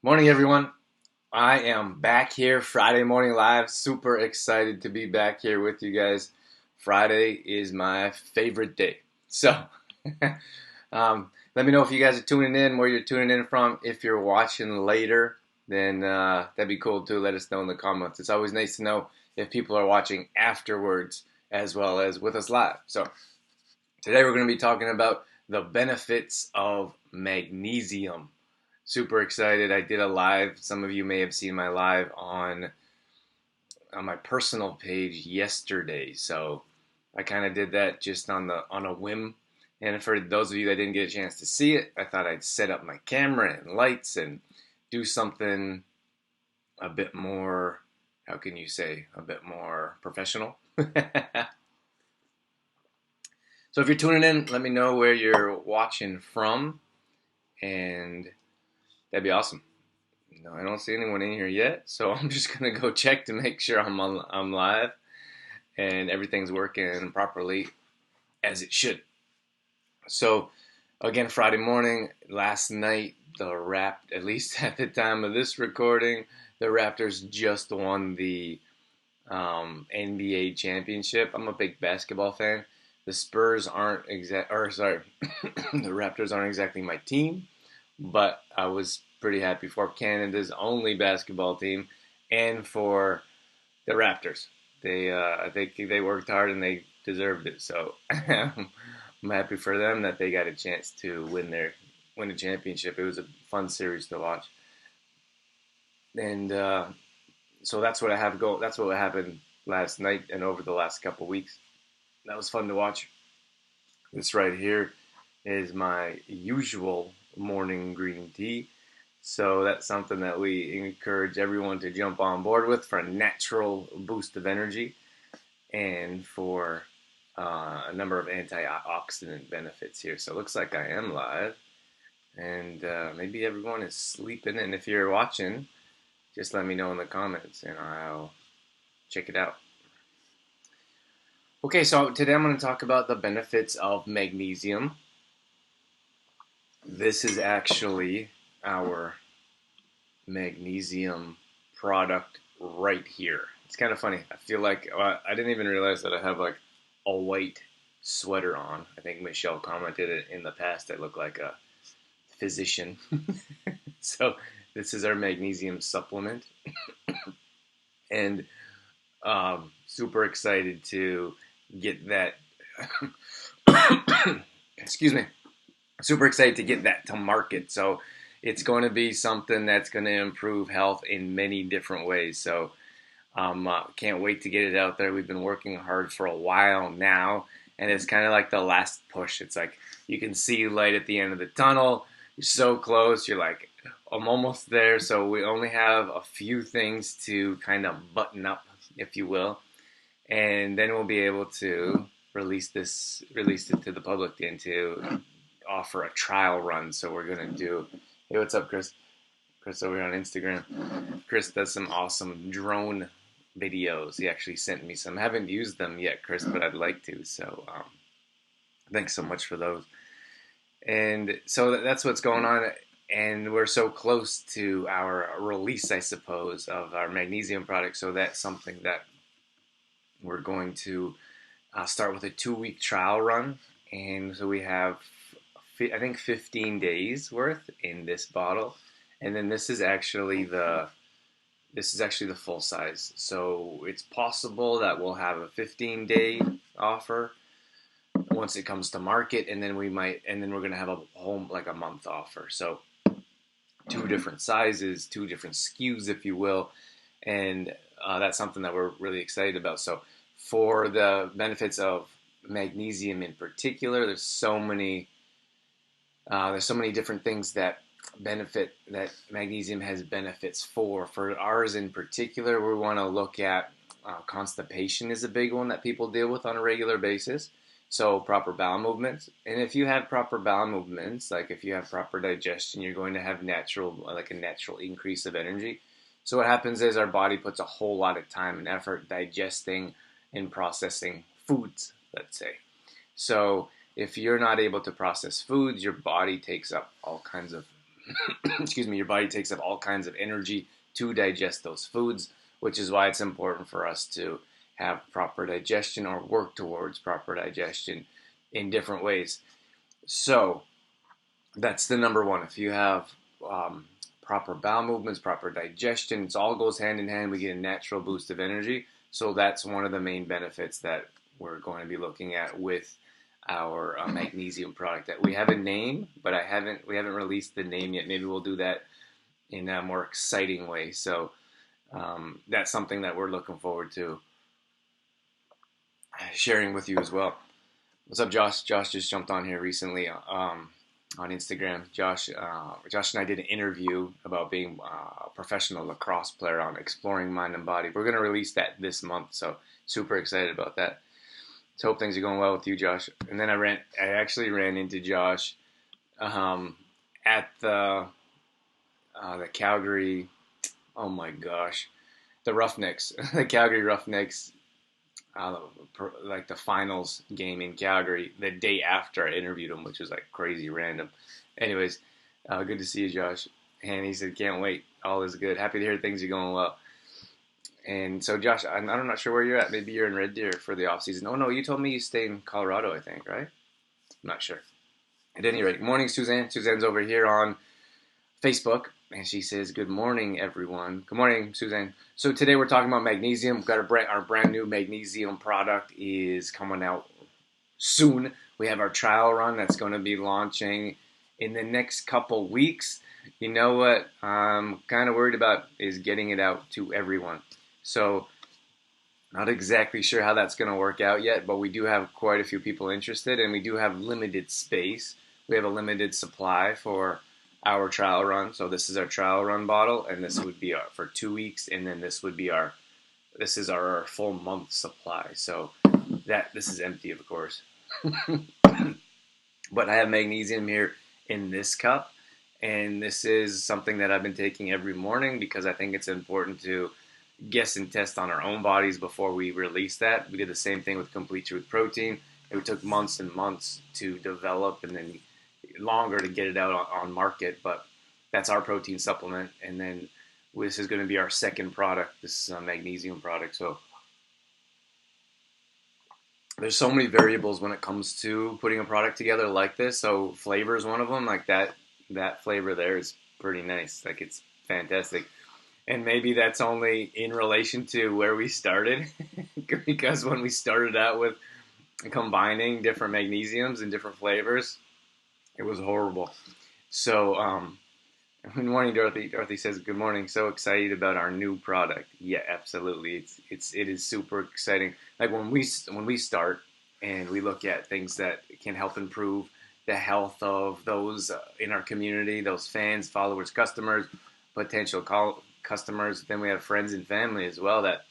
Morning, everyone. I am back here Friday morning live. Super excited to be back here with you guys. Friday is my favorite day. So, let me know if you guys are tuning in, where you're tuning in from. If you're watching later, then that'd be cool too. Let us know in the comments. It's always nice to know if people are watching afterwards as well as with us live. So, today we're going to be talking about the benefits of magnesium. Super excited. I did a live. Some of you may have seen my live on my personal page yesterday. So I kind of did that just on a whim. And for those of you that didn't get a chance to see it, I thought I'd set up my camera and lights and do something a bit more, how can you say, a bit more professional. So if you're tuning in, let me know where you're watching from, and that'd be awesome. No, I don't see anyone in here yet, so I'm just gonna go check to make sure I'm live and everything's working properly as it should. So again, Friday morning, last night at least at the time of this recording, the Raptors just won the NBA championship. I'm a big basketball fan. The Spurs aren't the Raptors aren't exactly my team, but I was pretty happy for Canada's only basketball team and for the Raptors. I think they worked hard and they deserved it. So I'm happy for them that they got a chance to win a championship. It was a fun series to watch, and so that's what I have go. That's what happened last night and over the last couple weeks. That was fun to watch. This right here is my usual morning green tea. So that's something that we encourage everyone to jump on board with for a natural boost of energy and for a number of antioxidant benefits here. So it looks like I am live, and maybe everyone is sleeping. And if you're watching, just let me know in the comments and I'll check it out. Okay, so today I'm going to talk about the benefits of magnesium. This is actually our magnesium product right here. It's kind of funny. I feel like I didn't even realize that I have like a white sweater on. I think Michelle commented it in the past. I look like a physician. So this is our magnesium supplement, and super excited to get that. Excuse me. Super excited to get that to market. So it's going to be something that's going to improve health in many different ways. So can't wait to get it out there. We've been working hard for a while now, and it's kind of like the last push. It's like you can see light at the end of the tunnel. You're so close. You're like, I'm almost there. So we only have a few things to kind of button up, if you will, and then we'll be able to release it to the public and to offer a trial run. So we're gonna do. Hey, what's up, Chris? Chris over here on Instagram. Chris does some awesome drone videos. He actually sent me some. I haven't used them yet, Chris, but I'd like to. So thanks so much for those. And so that's what's going on. And we're so close to our release, I suppose, of our magnesium product. So that's something that we're going to start with a 2-week trial run. And so we have, I think, 15 days worth in this bottle. And then this is actually the full size. So it's possible that we'll have a 15-day offer once it comes to market, and then we're going to have a whole like a month offer. So 2 different sizes, 2 different SKUs, if you will, and that's something that we're really excited about. So for the benefits of magnesium in particular, there's so many different things that magnesium has benefits for. For ours in particular, we want to look at constipation is a big one that people deal with on a regular basis. So proper bowel movements, and if you have proper bowel movements, like if you have proper digestion, you're going to have a natural increase of energy. So what happens is our body puts a whole lot of time and effort digesting and processing foods, let's say. So if you're not able to process foods, your body takes up all kinds of excuse me, your body takes up all kinds of energy to digest those foods, which is why it's important for us to have proper digestion or work towards proper digestion in different ways. So that's the number one. If you have proper bowel movements, proper digestion, it all goes hand in hand. We get a natural boost of energy. So that's one of the main benefits that we're going to be looking at with our magnesium product. That we have a name, but we haven't released the name yet. Maybe we'll do that in a more exciting way. So that's something that we're looking forward to sharing with you as well. What's up, Josh? Josh just jumped on here recently on Instagram. Josh and I did an interview about being a professional lacrosse player on exploring mind and body. We're going to release that this month, so super excited about that. So hope things are going well with you, Josh. And then I actually ran into Josh at the Calgary. Oh my gosh, the Roughnecks, the Calgary Roughnecks. Like the finals game in Calgary the day after I interviewed him, which was like crazy random. Anyways, good to see you, Josh. And he said, can't wait. All is good. Happy to hear things are going well. And so, Josh, I'm not sure where you're at. Maybe you're in Red Deer for the off season. Oh no, you told me you stay in Colorado, I think, right? I'm not sure. At any rate, good morning, Suzanne. Suzanne's over here on Facebook, and she says, good morning, everyone. Good morning, Suzanne. So today we're talking about magnesium. We've got our brand new magnesium product is coming out soon. We have our trial run that's going to be launching in the next couple weeks. You know what I'm kind of worried about is getting it out to everyone. So not exactly sure how that's going to work out yet, but we do have quite a few people interested, and we do have limited space. We have a limited supply for our trial run. So this is our trial run bottle, and this would be for 2 weeks, and then this is our full month supply. So this is empty, of course. But I have magnesium here in this cup, and this is something that I've been taking every morning because I think it's important to guess and test on our own bodies before we release that. We did the same thing with Complete Truth Protein. It took months and months to develop, and then longer to get it out on market, but that's our protein supplement. And then this is going to be our second product, this magnesium product. So there's so many variables when it comes to putting a product together like this. So flavor is one of them. Like that flavor there is pretty nice. Like it's fantastic. And maybe that's only in relation to where we started because when we started out with combining different magnesiums and different flavors, it was horrible. So, good morning, Dorothy. Dorothy says, good morning. So excited about our new product. Yeah, absolutely. It is super exciting. Like when we start and we look at things that can help improve the health of those in our community, those fans, followers, customers, potential customers. Then we have friends and family as well that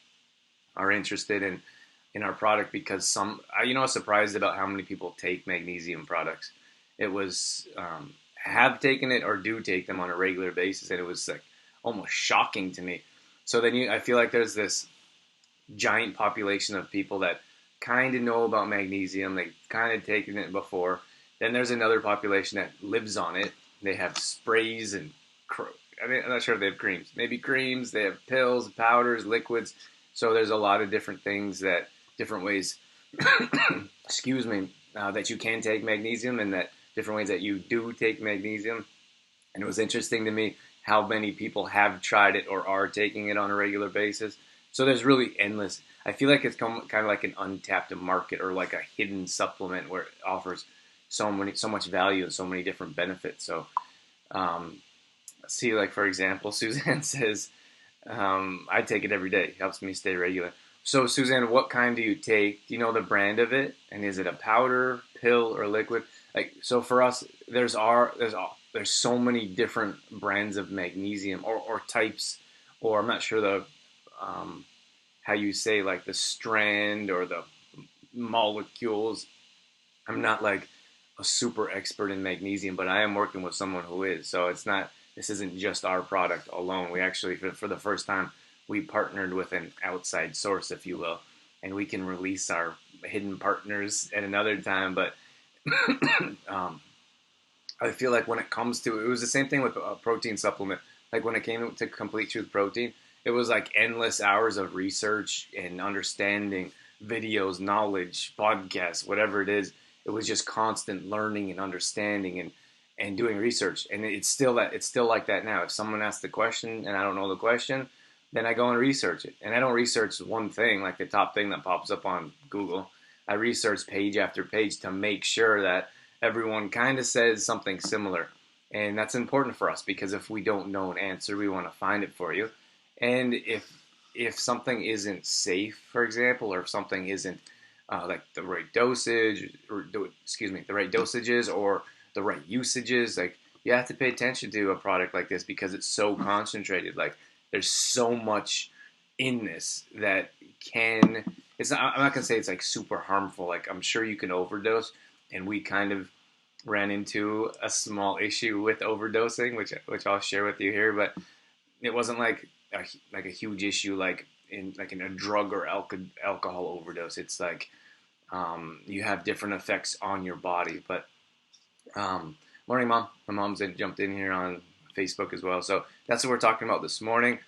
are interested in our product because I was surprised about how many people take magnesium products. It was have taken it or do take them on a regular basis, and it was like almost shocking to me. So then I feel like there's this giant population of people that kind of know about magnesium. They kind of taken it before. Then there's another population that lives on it. They have sprays and I'm not sure if they have creams. Maybe creams. They have pills, powders, liquids. So there's a lot of different things different ways. excuse me. That you can take magnesium, and that different ways that you do take magnesium. And it was interesting to me how many people have tried it or are taking it on a regular basis. So there's really endless. I feel like it's kind of like an untapped market or like a hidden supplement where it offers so much value and so many different benefits. So see, like for example, Suzanne says, I take it every day. It helps me stay regular. So Suzanne, what kind do you take? Do you know the brand of it? And is it a powder, pill, or liquid? Like, so for us, there's so many different brands of magnesium or types, or I'm not sure the how you say like the strand or the molecules. I'm not like a super expert in magnesium, but I am working with someone who is. So this isn't just our product alone. We actually, for the first time, we partnered with an outside source, if you will, and we can release our hidden partners at another time. But I feel like when it comes to, it was the same thing with a protein supplement. Like when it came to Complete Truth Protein, it was like endless hours of research and understanding, videos, knowledge, podcasts, whatever it is. It was just constant learning and understanding and doing research. And it's still like that now. If someone asks the question and I don't know the question, then I go and research it. And I don't research one thing, like the top thing that pops up on Google. I research page after page to make sure that everyone kind of says something similar. And that's important for us because if we don't know an answer, we want to find it for you. And if something isn't safe, for example, or if something isn't like the right dosage, or the right dosages or the right usages, like you have to pay attention to a product like this because it's so concentrated. Like there's so much in this that can. It's not. I'm not gonna say it's like super harmful. Like I'm sure you can overdose, and we kind of ran into a small issue with overdosing, which I'll share with you here. But it wasn't like a huge issue like in a drug or alcohol overdose. It's like you have different effects on your body. But morning, mom. My mom's jumped in here on Facebook as well. So that's what we're talking about this morning.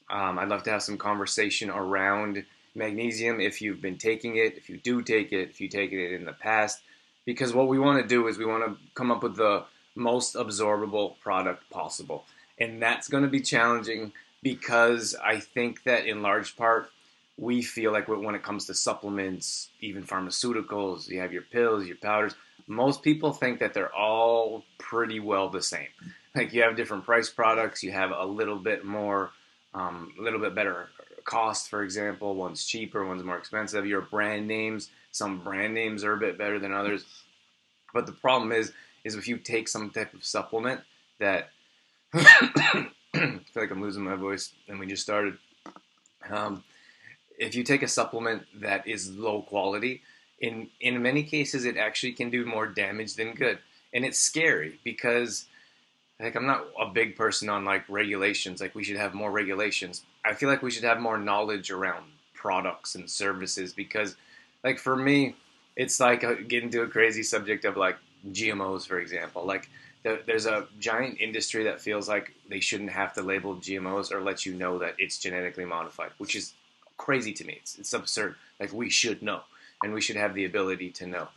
I'd love to have some conversation around magnesium if you've been taking it, if you do take it, if you take it in the past. Because what we want to do is we want to come up with the most absorbable product possible. And that's going to be challenging because I think that in large part, we feel like when it comes to supplements, even pharmaceuticals, you have your pills, your powders, most people think that they're all pretty well the same. Like you have different price products, you have a little bit more, a little bit better cost, for example. One's cheaper, one's more expensive. Your brand names, some brand names are a bit better than others. But the problem is if you take some type of supplement that, I feel like I'm losing my voice and we just started. If you take a supplement that is low quality, in many cases it actually can do more damage than good. And it's scary because like I'm not a big person on like regulations. Like we should have more regulations. I feel like we should have more knowledge around products and services because like for me, it's like getting to a crazy subject of like GMOs, for example. Like there's a giant industry that feels like they shouldn't have to label GMOs or let you know that it's genetically modified, which is crazy to me. It's absurd. Like we should know, and we should have the ability to know.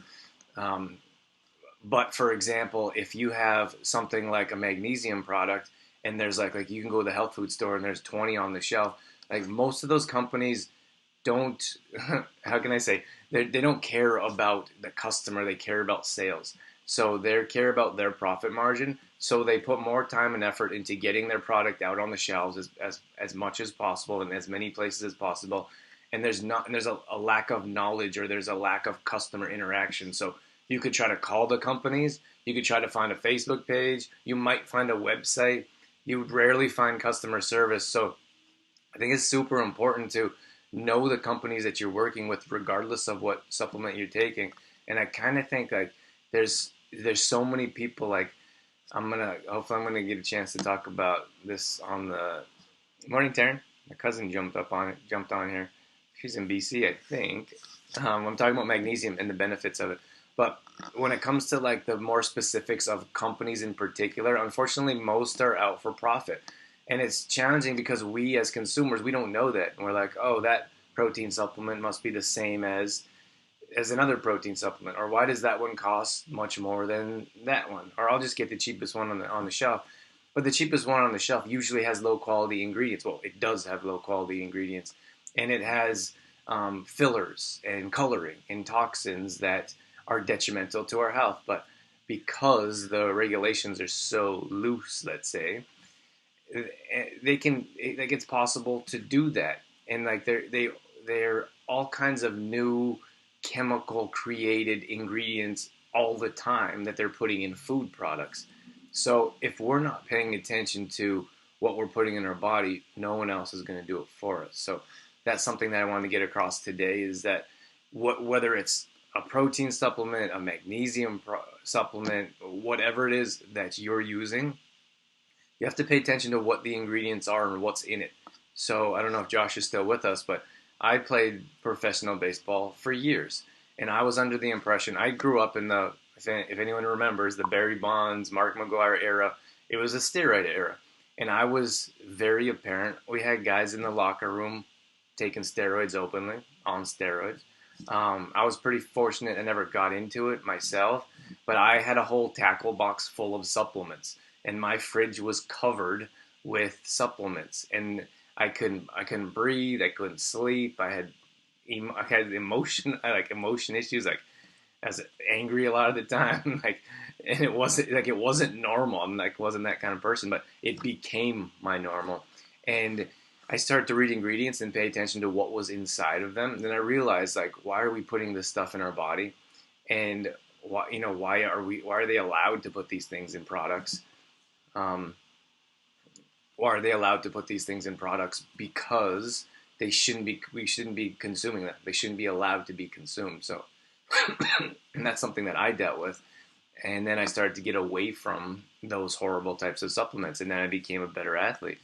But for example, if you have something like a magnesium product, and there's like you can go to the health food store and there's 20 on the shelf. Like most of those companies don't. How can I say? They don't care about the customer. They care about sales. So they care about their profit margin. So they put more time and effort into getting their product out on the shelves as much as possible in as many places as possible. And there's a lack of knowledge or there's a lack of customer interaction. So you could try to call the companies. You could try to find a Facebook page. You might find a website. You would rarely find customer service. So I think it's super important to know the companies that you're working with regardless of what supplement you're taking. And I kind of think like there's so many people like hopefully I'm gonna get a chance to talk about this on the morning. Taryn, my cousin jumped on here. She's in BC, I think. I'm talking about magnesium and the benefits of it. But when it comes to like the more specifics of companies in particular, unfortunately most are out for profit. And it's challenging because we as consumers, we don't know that. And we're like, oh, that protein supplement must be the same as another protein supplement. Or why does that one cost much more than that one? Or I'll just get the cheapest one on the shelf. But the cheapest one on the shelf usually has low quality ingredients. Well, it does have low quality ingredients. And it has fillers and coloring and toxins that are detrimental to our health. But because the regulations are so loose, let's say, it's possible to do that. And like they're all kinds of new chemical created ingredients all the time that they're putting in food products. So if we're not paying attention to what we're putting in our body, no one else is going to do it for us. So that's something that I want to get across today is that whether it's a protein supplement, a magnesium supplement, whatever it is that you're using, you have to pay attention to what the ingredients are and what's in it. So I don't know if Josh is still with us, but I played professional baseball for years. And I was under the impression, I grew up in the if anyone remembers the Barry Bonds, Mark McGwire era, it was a steroid era. And I was very apparent. We had guys in the locker room taking steroids openly, on steroids. I was pretty fortunate I never got into it myself, but I had a whole tackle box full of supplements, and my fridge was covered with supplements, and I couldn't breathe, I couldn't sleep, I had emotion issues, like I was angry a lot of the time, like, and it wasn't normal. I'm like wasn't that kind of person, but it became my normal, and I started to read ingredients and pay attention to what was inside of them. And then I realized, like, why are we putting this stuff in our body, and why are they allowed to put these things in products? Um, why are they allowed to put these things in products? Because we shouldn't be consuming them. They shouldn't be allowed to be consumed. So, and that's something that I dealt with. And then I started to get away from those horrible types of supplements, and then I became a better athlete.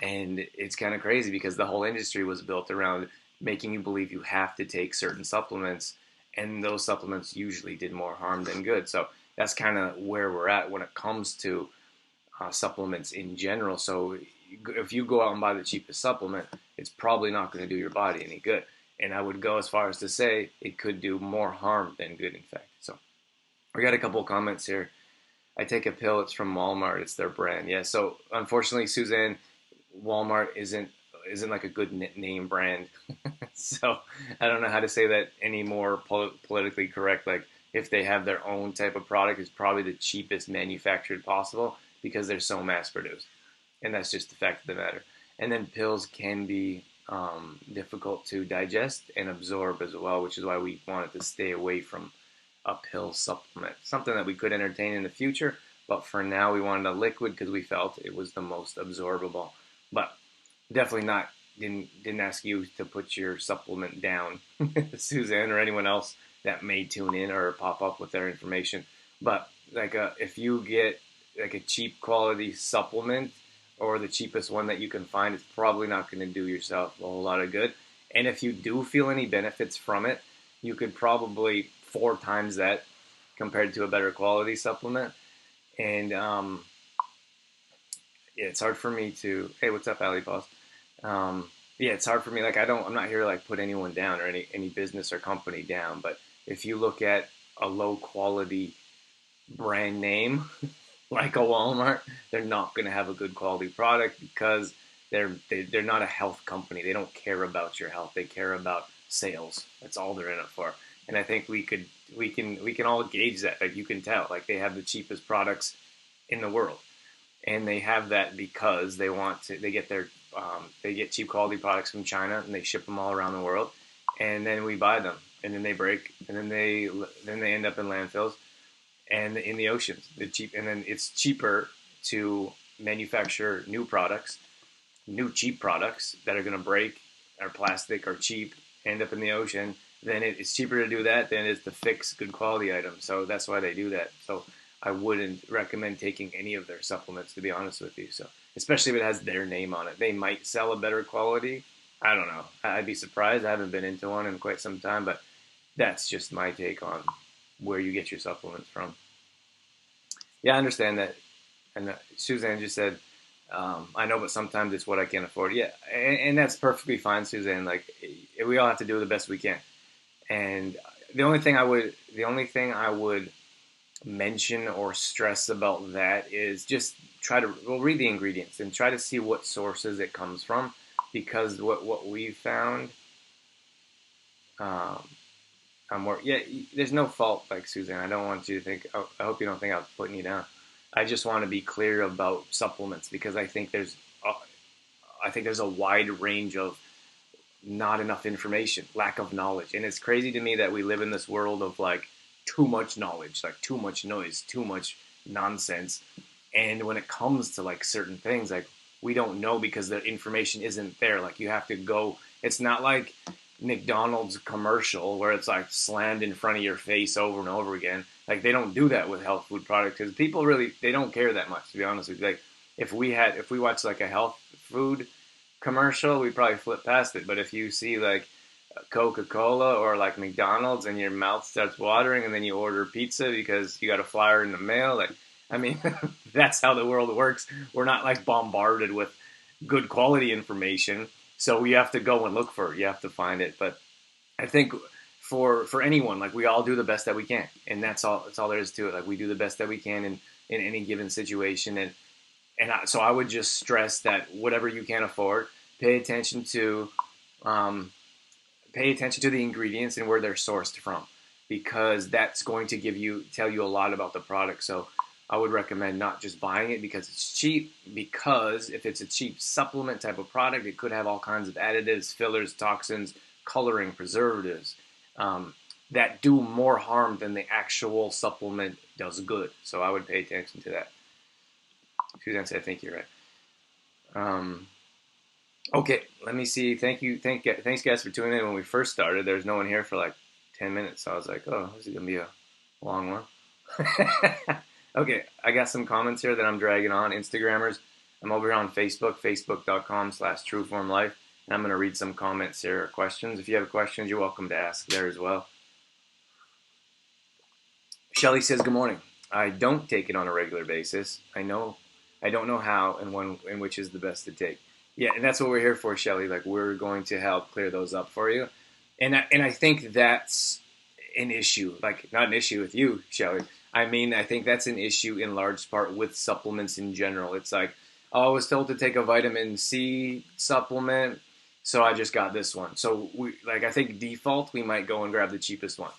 And it's kind of crazy because the whole industry was built around making you believe you have to take certain supplements, and those supplements usually did more harm than good. So that's kind of where we're at when it comes to supplements in general. So if you go out and buy the cheapest supplement, it's probably not going to do your body any good. And I would go as far as to say it could do more harm than good, in fact. So we got a couple of comments here. I take a pill. It's from Walmart. It's their brand. Yeah. So unfortunately, Suzanne, Walmart isn't like a good name brand. So I don't know how to say that any more politically correct. Like if they have their own type of product, it's probably the cheapest manufactured possible because they're so mass produced, and that's just the fact of the matter. And then pills can be difficult to digest and absorb as well, which is why we wanted to stay away from a pill supplement. Something that we could entertain in the future, but for now we wanted a liquid because we felt it was the most absorbable. But definitely not didn't ask you to put your supplement down, Suzanne, or anyone else that may tune in or pop up with their information. But like if you get like a cheap quality supplement or the cheapest one that you can find, it's probably not going to do yourself a whole lot of good. And if you do feel any benefits from it, you could probably 4 times that compared to a better quality supplement. And yeah, it's hard for me to. Hey, what's up, Ali Boss? Yeah, it's hard for me. Like I'm not here to like put anyone down or any business or company down. But if you look at a low quality brand name like a Walmart, they're not going to have a good quality product because they're not a health company. They don't care about your health. They care about sales. That's all they're in it for. And I think we can all gauge that. Like you can tell, like they have the cheapest products in the world, and they have that because they get cheap quality products from China and they ship them all around the world, and then we buy them, and then they break, and then they end up in landfills and in the oceans. And then it's cheaper to manufacture new cheap products that are going to break, are plastic or cheap, end up in the ocean. Then it's cheaper to do that than it is to fix good quality items. So that's why they do that. So I wouldn't recommend taking any of their supplements, to be honest with you. So especially if it has their name on it, they might sell a better quality. I don't know. I'd be surprised. I haven't been into one in quite some time, but that's just my take on where you get your supplements from. Yeah, I understand that. And Suzanne just said, I know, but sometimes it's what I can't afford. Yeah, and that's perfectly fine, Suzanne. Like we all have to do the best we can. And the only thing I would mention or stress about that is just read the ingredients and try to see what sources it comes from, because what we've found, yeah, there's no fault, like Suzanne. I don't want you to think. I hope you don't think I'm putting you down. I just want to be clear about supplements because I think there's a wide range of not enough information, lack of knowledge. And it's crazy to me that we live in this world of like too much knowledge, like too much noise, too much nonsense. And when it comes to like certain things, like we don't know because the information isn't there. Like you have to go, it's not like McDonald's commercial where it's like slammed in front of your face over and over again. Like they don't do that with health food products because people really, they don't care that much, to be honest with you. Like if we watch like a health food commercial, we probably flip past it. But if you see like Coca-Cola or like McDonald's and your mouth starts watering and then you order pizza because you got a flyer in the mail. Like, I mean, that's how the world works. We're not like bombarded with good quality information. So we have to go and look for it. You have to find it. But I think for anyone, like we all do the best that we can. And that's all there is to it. Like we do the best that we can in any given situation. So I would just stress that whatever you can afford, pay attention to um, pay attention to the ingredients and where they're sourced from, because that's going to tell you a lot about the product. So I would recommend not just buying it because it's cheap, because if it's a cheap supplement type of product, it could have all kinds of additives, fillers, toxins, coloring, preservatives that do more harm than the actual supplement does good. So I would pay attention to that. Suzanne said, I think you're right. Okay, let me see. Thanks guys for tuning in. When we first started, there was no one here for like 10 minutes. So I was like, oh, this is gonna be a long one. Okay, I got some comments here that I'm dragging on. Instagrammers, I'm over here on Facebook, facebook.com/trueformlife, and I'm gonna read some comments here or questions. If you have questions, you're welcome to ask there as well. Shelly says, good morning. I don't take it on a regular basis. I don't know how and when and which is the best to take. Yeah, and that's what we're here for, Shelly. Like we're going to help clear those up for you. And I think that's an issue. Like not an issue with you, Shelly. I mean, I think that's an issue in large part with supplements in general. It's like, oh, I was told to take a vitamin C supplement, so I just got this one. So I think default we might go and grab the cheapest one,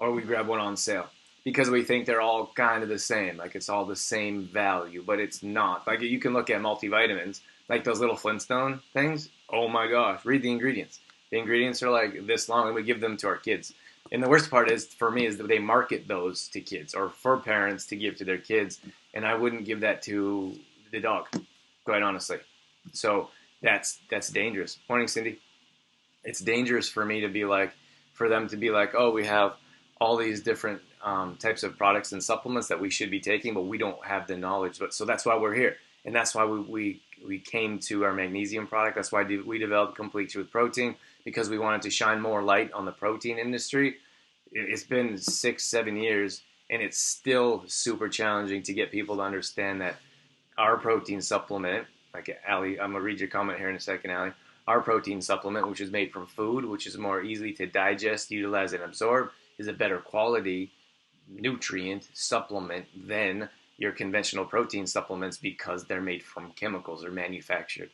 or we grab one on sale, because we think they're all kind of the same. Like it's all the same value, but it's not. Like you can look at multivitamins, like those little Flintstone things. Oh my gosh, read the ingredients. The ingredients are like this long, and we give them to our kids. And the worst part is, for me, is that they market those to kids or for parents to give to their kids. And I wouldn't give that to the dog, quite honestly. So that's dangerous. Morning, Cindy. It's dangerous for me to be like, for them to be like, oh, we have all these different types of products and supplements that we should be taking, but we don't have the knowledge. But so that's why we're here, and that's why we came to our magnesium product. That's why we developed Complete with Protein, because we wanted to shine more light on the protein industry. It's been 6-7 years, and it's still super challenging to get people to understand that our protein supplement, like Allie, I'm gonna read your comment here in a second, Allie. Our protein supplement, which is made from food, which is more easily to digest, utilize, and absorb, is a better quality nutrient supplement than your conventional protein supplements, because they're made from chemicals or manufactured.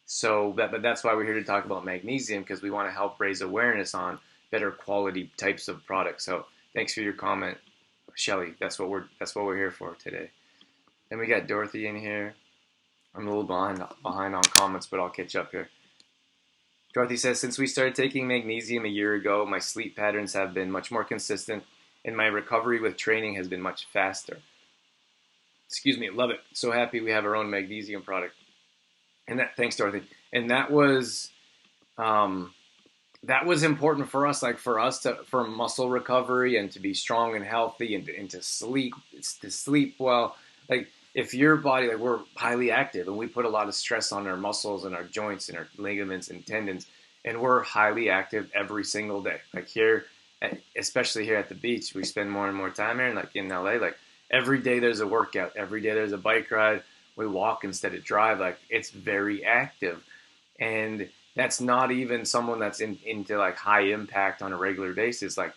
So but that's why we're here to talk about magnesium, because we want to help raise awareness on better quality types of products. So thanks for your comment, Shelly. That's what we're here for today. Then we got Dorothy in here. I'm a little behind on comments, but I'll catch up here. Dorothy says, since we started taking magnesium a year ago, my sleep patterns have been much more consistent, and my recovery with training has been much faster. Excuse me, love it. So happy we have our own magnesium product. And thanks, Dorothy. And that was important for us, like for muscle recovery and to be strong and healthy and to sleep well. Like if your body, like we're highly active and we put a lot of stress on our muscles and our joints and our ligaments and tendons, and we're highly active every single day. Like here, especially here at the beach, we spend more and more time here, and like in LA, like every day there's a workout, every day there's a bike ride. We walk instead of drive. Like it's very active, and that's not even someone that's into like high impact on a regular basis, like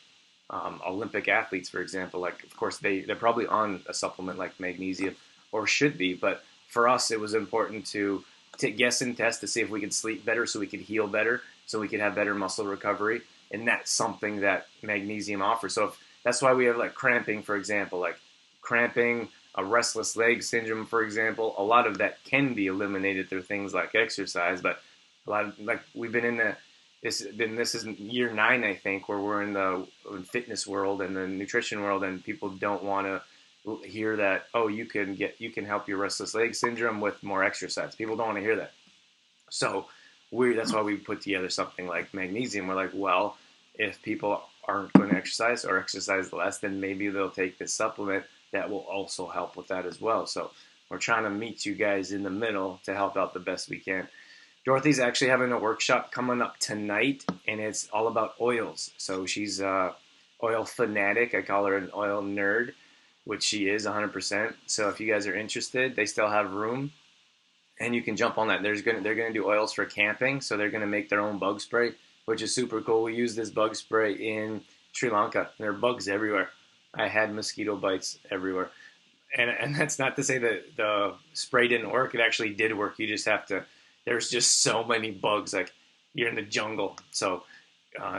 Olympic athletes, for example. Like of course they're probably on a supplement like magnesium, or should be, but for us it was important to guess and test to see if we could sleep better, so we could heal better, so we could have better muscle recovery, and that's something that magnesium offers. So that's why we have like cramping, for example, like cramping, a restless leg syndrome, for example. A lot of that can be eliminated through things like exercise, but a lot of, like we've been in this is year 9, I think, where we're in the fitness world and the nutrition world, and people don't want to hear that, oh, you can help your restless leg syndrome with more exercise. People don't want to hear that. So that's why we put together something like magnesium. We're like, well, if people aren't going to exercise or exercise less, then maybe they'll take this supplement that will also help with that as well. So we're trying to meet you guys in the middle to help out the best we can. Dorothy's actually having a workshop coming up tonight, and it's all about oils. So she's a oil fanatic. I call her an oil nerd, which she is 100%. So if you guys are interested, they still have room, and you can jump on that. They're gonna do oils for camping, so they're gonna make their own bug spray, which is super cool. We use this bug spray in Sri Lanka. There are bugs everywhere. I had mosquito bites everywhere, and that's not to say that the spray didn't work. It actually did work. You just have to. There's just so many bugs. Like you're in the jungle. So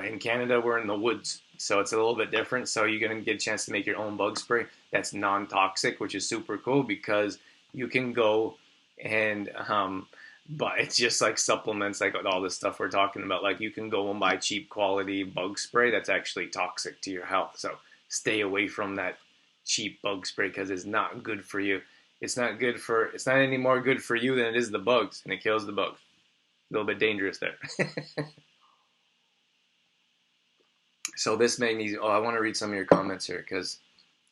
in Canada, we're in the woods, so it's a little bit different. So you're gonna get a chance to make your own bug spray that's non-toxic, which is super cool because you can go and but it's just like supplements, like all this stuff we're talking about. Like you can go and buy cheap quality bug spray that's actually toxic to your health. So stay away from that cheap bug spray because it's not good for you. It's not good for. It's not any more good for you than it is the bugs, and it kills the bugs. A little bit dangerous there. So this magnesium. Oh, I want to read some of your comments here because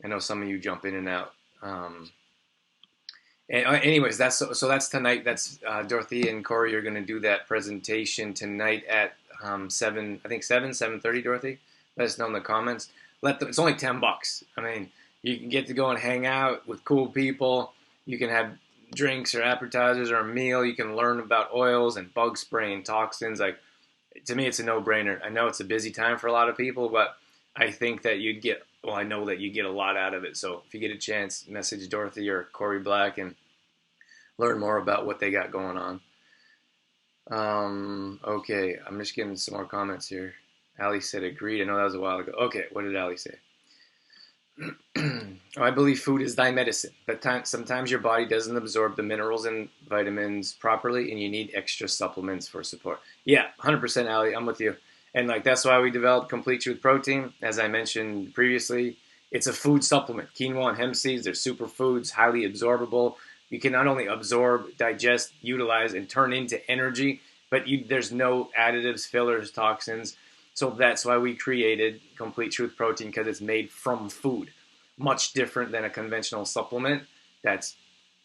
I know some of you jump in and out. Anyways, that's tonight. That's Dorothy and Corey are going to do that presentation tonight at 7. I think 7:30. Dorothy, let us know in the comments. It's only $10. I mean, you can get to go and hang out with cool people. You can have drinks or appetizers or a meal. You can learn about oils and bug spray and toxins. Like to me, it's a no-brainer. I know it's a busy time for a lot of people, but I think that you'd get. Well, I know that you get a lot out of it. So if you get a chance, message Dorothy or Corey Black and learn more about what they got going on. Okay, I'm just getting some more comments here. Ali said agreed. I know that was a while ago. Okay, what did Ali say? Oh, I believe food is thy medicine, but sometimes your body doesn't absorb the minerals and vitamins properly, and you need extra supplements for support. Yeah, 100%, Ali. I'm with you. And like that's why we developed Complete Truth Protein. As I mentioned previously, it's a food supplement. Quinoa and hemp seeds, they're superfoods, highly absorbable. You can not only absorb, digest, utilize, and turn into energy, but there's no additives, fillers, toxins. So that's why we created Complete Truth Protein because it's made from food. Much different than a conventional supplement that's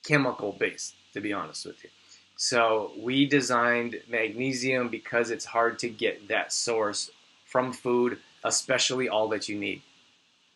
chemical based, to be honest with you. So we designed magnesium because it's hard to get that source from food, especially all that you need.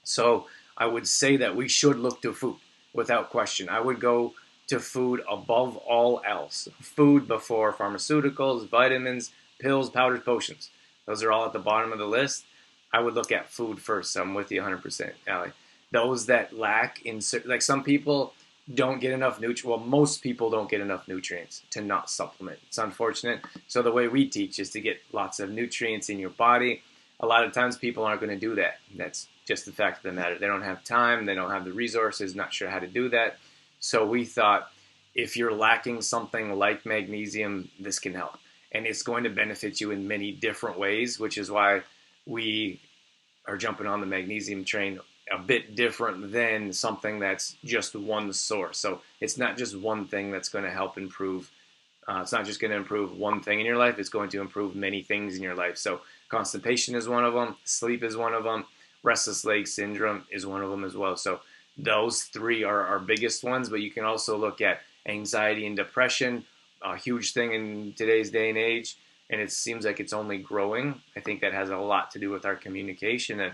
So I would say that we should look to food without question. I would go to food above all else. Food before pharmaceuticals, vitamins, pills, powders, potions. Those are all at the bottom of the list. I would look at food first. So I'm with you 100%, Ali. Those that lack in, like some people don't get enough nutrients. Well, most people don't get enough nutrients to not supplement. It's unfortunate. So the way we teach is to get lots of nutrients in your body. A lot of times people aren't going to do that. That's just the fact of the matter. They don't have time. They don't have the resources, not sure how to do that. So we thought if you're lacking something like magnesium, this can help. And it's going to benefit you in many different ways, which is why we are jumping on the magnesium train a bit different than something that's just one source. So it's not just one thing that's going to help improve. It's not just going to improve one thing in your life. It's going to improve many things in your life. So constipation is one of them. Sleep is one of them. Restless leg syndrome is one of them as well. So those three are our biggest ones, but you can also look at anxiety and depression, a huge thing in today's day and age, and it seems like it's only growing. I think that has a lot to do with our communication and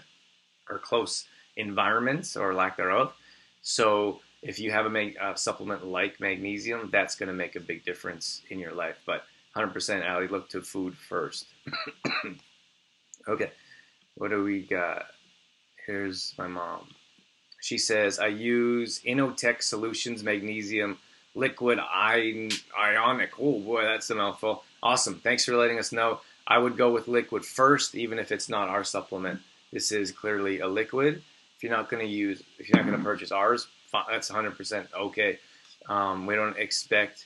our close environments or lack thereof. So if you have a supplement like magnesium, that's going to make a big difference in your life. But 100%, Ali, look to food first. Okay, what do we got? Here's my mom. She says, I use Inotech Solutions Magnesium Liquid Ionic. Oh boy, that's a mouthful. Awesome. Thanks for letting us know. I would go with liquid first, even if it's not our supplement. This is clearly a liquid. If you're not going to purchase ours, that's 100% okay. We don't expect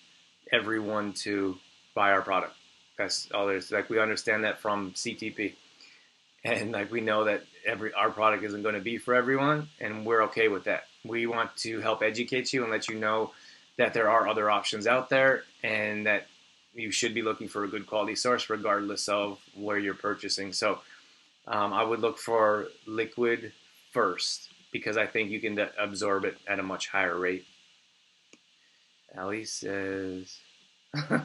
everyone to buy our product. That's all there's. Like we understand that from CTP. And like we know that our product isn't going to be for everyone, and we're okay with that. We want to help educate you and let you know that there are other options out there, and that you should be looking for a good quality source regardless of where you're purchasing. So I would look for liquid first because I think you can absorb it at a much higher rate. Ali says,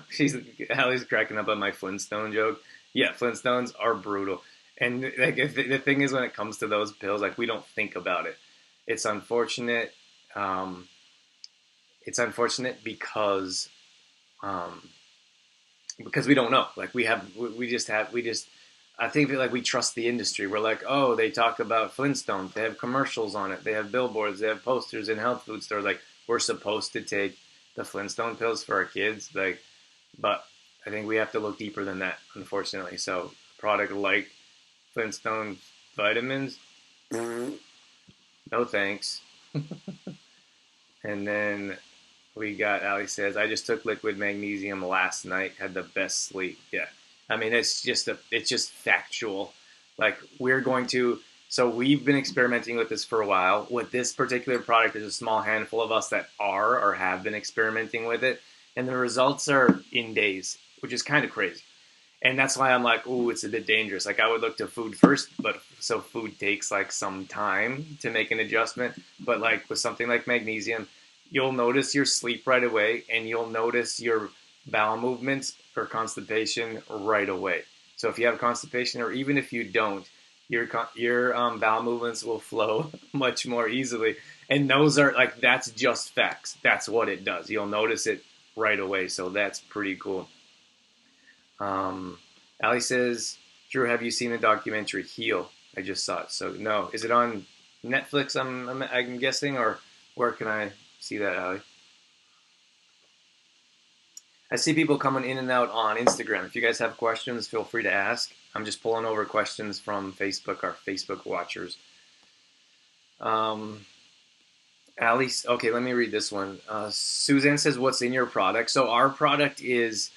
She's Allie's cracking up on my Flintstone joke. Yeah, Flintstones are brutal, and like the thing is, when it comes to those pills, like we don't think about it. It's unfortunate. Um, it's unfortunate um, because we don't know. Like we just. I think that like we trust the industry. We're like, oh, they talk about Flintstones. They have commercials on it. They have billboards. They have posters in health food stores. Like we're supposed to take the Flintstone pills for our kids. Like, but I think we have to look deeper than that, unfortunately. So, a product like Flintstone vitamins, no thanks. And then we got Ali says, I just took liquid magnesium last night, had the best sleep. Yeah. I mean, it's just factual. Like we're going to, so we've been experimenting with this for a while. With this particular product, there's a small handful of us that are or have been experimenting with it. And the results are in days, which is kind of crazy. And that's why I'm like, ooh, it's a bit dangerous. Like I would look to food first, but so food takes like some time to make an adjustment. But like with something like magnesium, you'll notice your sleep right away, and you'll notice your bowel movements or constipation right away. So if you have constipation, or even if you don't, your bowel movements will flow much more easily. And those are like that's just facts. That's what it does. You'll notice it right away. So that's pretty cool. Um, Ali says, Drew, have you seen the documentary Heal? I just saw it. So no, is it on Netflix? I'm guessing, or where can I see that, Ali? I see people coming in and out on Instagram. If you guys have questions, feel free to ask. I'm just pulling over questions from Facebook, our Facebook watchers. Um, Alice, okay, let me read this one. Suzanne says, "What's in your product?" So our product is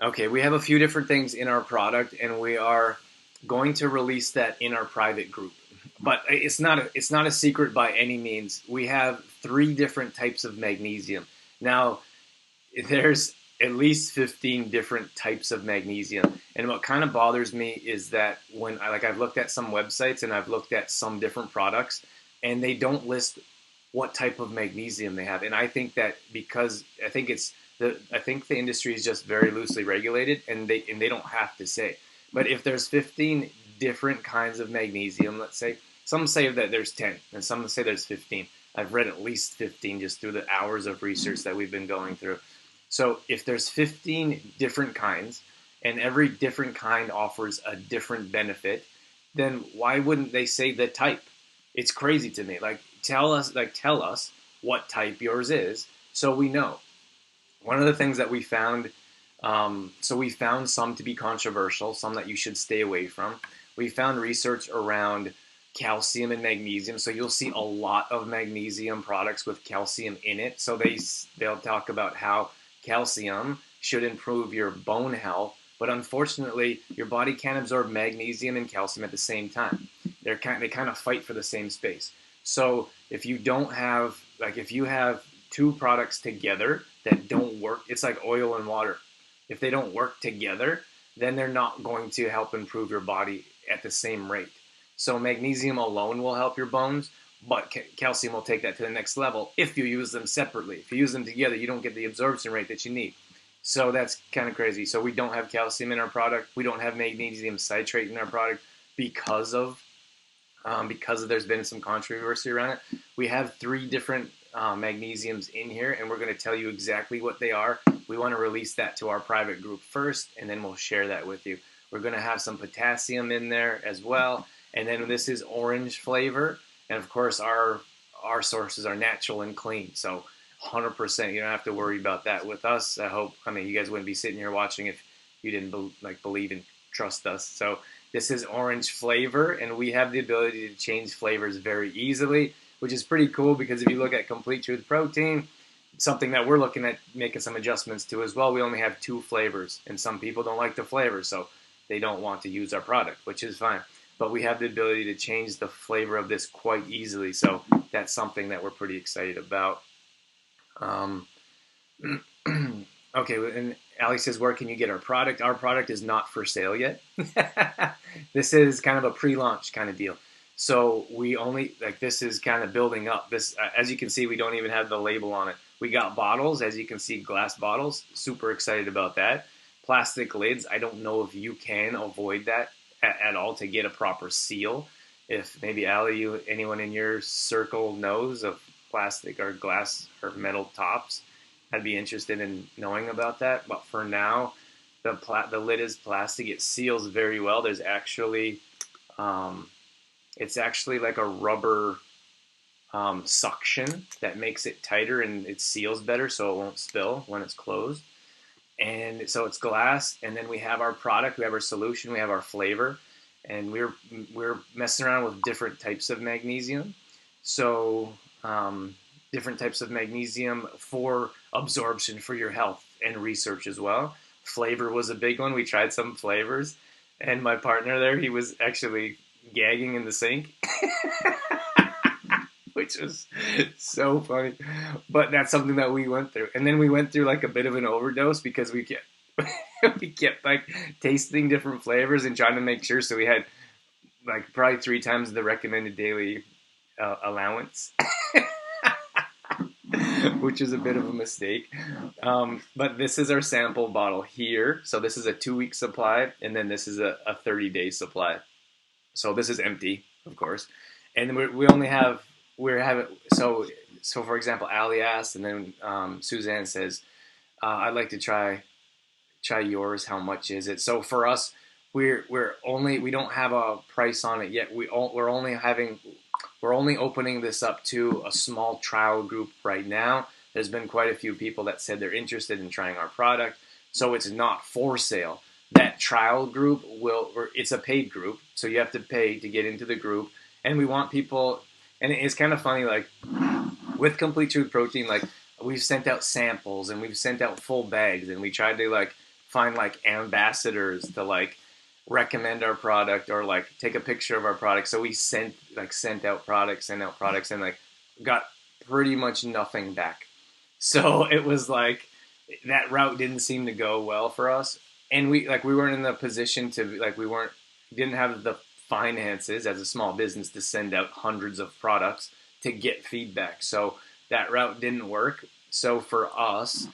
okay. We have a few different things in our product, and we are going to release that in our private group. But it's not a secret by any means. We have 3 different types of magnesium. Now, there's at least 15 different types of magnesium. And what kind of bothers me is that when I've looked at some websites and I've looked at some different products, and they don't list what type of magnesium they have. And I think that because I think the industry is just very loosely regulated, and they don't have to say. But if there's 15 different kinds of magnesium, let's say, some say that there's 10 and some say there's 15. I've read at least 15 just through the hours of research that we've been going through. So if there's 15 different kinds, and every different kind offers a different benefit, then why wouldn't they say the type? It's crazy to me. Like tell us what type yours is, so we know. One of the things that we found, so we found some to be controversial, some that you should stay away from. We found research around calcium and magnesium. So you'll see a lot of magnesium products with calcium in it. So they'll talk about how calcium should improve your bone health, but unfortunately, your body can't absorb magnesium and calcium at the same time. They kind of fight for the same space. So if you don't have if you have 2 products together that don't work, it's like oil and water. If they don't work together, then they're not going to help improve your body at the same rate. So magnesium alone will help your bones, but calcium will take that to the next level if you use them separately. If you use them together, you don't get the absorption rate that you need. So that's kind of crazy. So we don't have calcium in our product. We don't have magnesium citrate in our product because of there's been some controversy around it. We have 3 different magnesiums in here, and we're going to tell you exactly what they are. We want to release that to our private group first, and then we'll share that with you. We're going to have some potassium in there as well, and then this is orange flavor, and of course our sources are natural and clean, so 100%. You don't have to worry about that with us. I mean, you guys wouldn't be sitting here watching if you didn't believe and trust us. So this is orange flavor, and we have the ability to change flavors very easily, which is pretty cool because if you look at Complete Truth Protein, something that we're looking at making some adjustments to as well, we only have 2 flavors, and some people don't like the flavor, so they don't want to use our product, which is fine. But we have the ability to change the flavor of this quite easily, so that's something that we're pretty excited about. Okay, and Ali says, where can you get our product? Our product is not for sale yet. This is kind of a pre-launch kind of deal. So we only, this is kind of building up. This, as you can see, we don't even have the label on it. We got bottles, as you can see, glass bottles. Super excited about that. Plastic lids. I don't know if you can avoid that at all to get a proper seal. If maybe Allie, anyone in your circle knows of plastic or glass or metal tops, I'd be interested in knowing about that. But for now, the lid is plastic. It seals very well. There's actually it's actually like a rubber suction that makes it tighter and it seals better, so it won't spill when it's closed. And so it's glass, and then we have our product, we have our solution, we have our flavor, and we're messing around with different types of magnesium. So different types of magnesium for absorption for your health and research as well. Flavor was a big one. We tried some flavors, and my partner there, he was actually gagging in the sink. Which was so funny, but that's something that we went through, and then we went through like a bit of an overdose because we kept we kept like tasting different flavors and trying to make sure. So we had like probably 3 times the recommended daily allowance, which is a bit of a mistake. But this is our sample bottle here. So this is a 2-week supply, and then this is a 30-day supply. So this is empty, of course, and we only have. We're having so for example, Ali asked, and then Suzanne says, "I'd like to try yours. How much is it?" So for us, we don't have a price on it yet. We're only opening this up to a small trial group right now. There's been quite a few people that said they're interested in trying our product, so it's not for sale. That trial group it's a paid group, so you have to pay to get into the group, and we want people. And it's kind of funny, like, with Complete Truth Protein, like, we've sent out samples and we've sent out full bags, and we tried to, like, find, like, ambassadors to, like, recommend our product or, like, take a picture of our product. So we sent out products, and, like, got pretty much nothing back. So it was, like, that route didn't seem to go well for us. And we weren't in the position to, like, didn't have the finances as a small business to send out hundreds of products to get feedback. So that route didn't work. So for us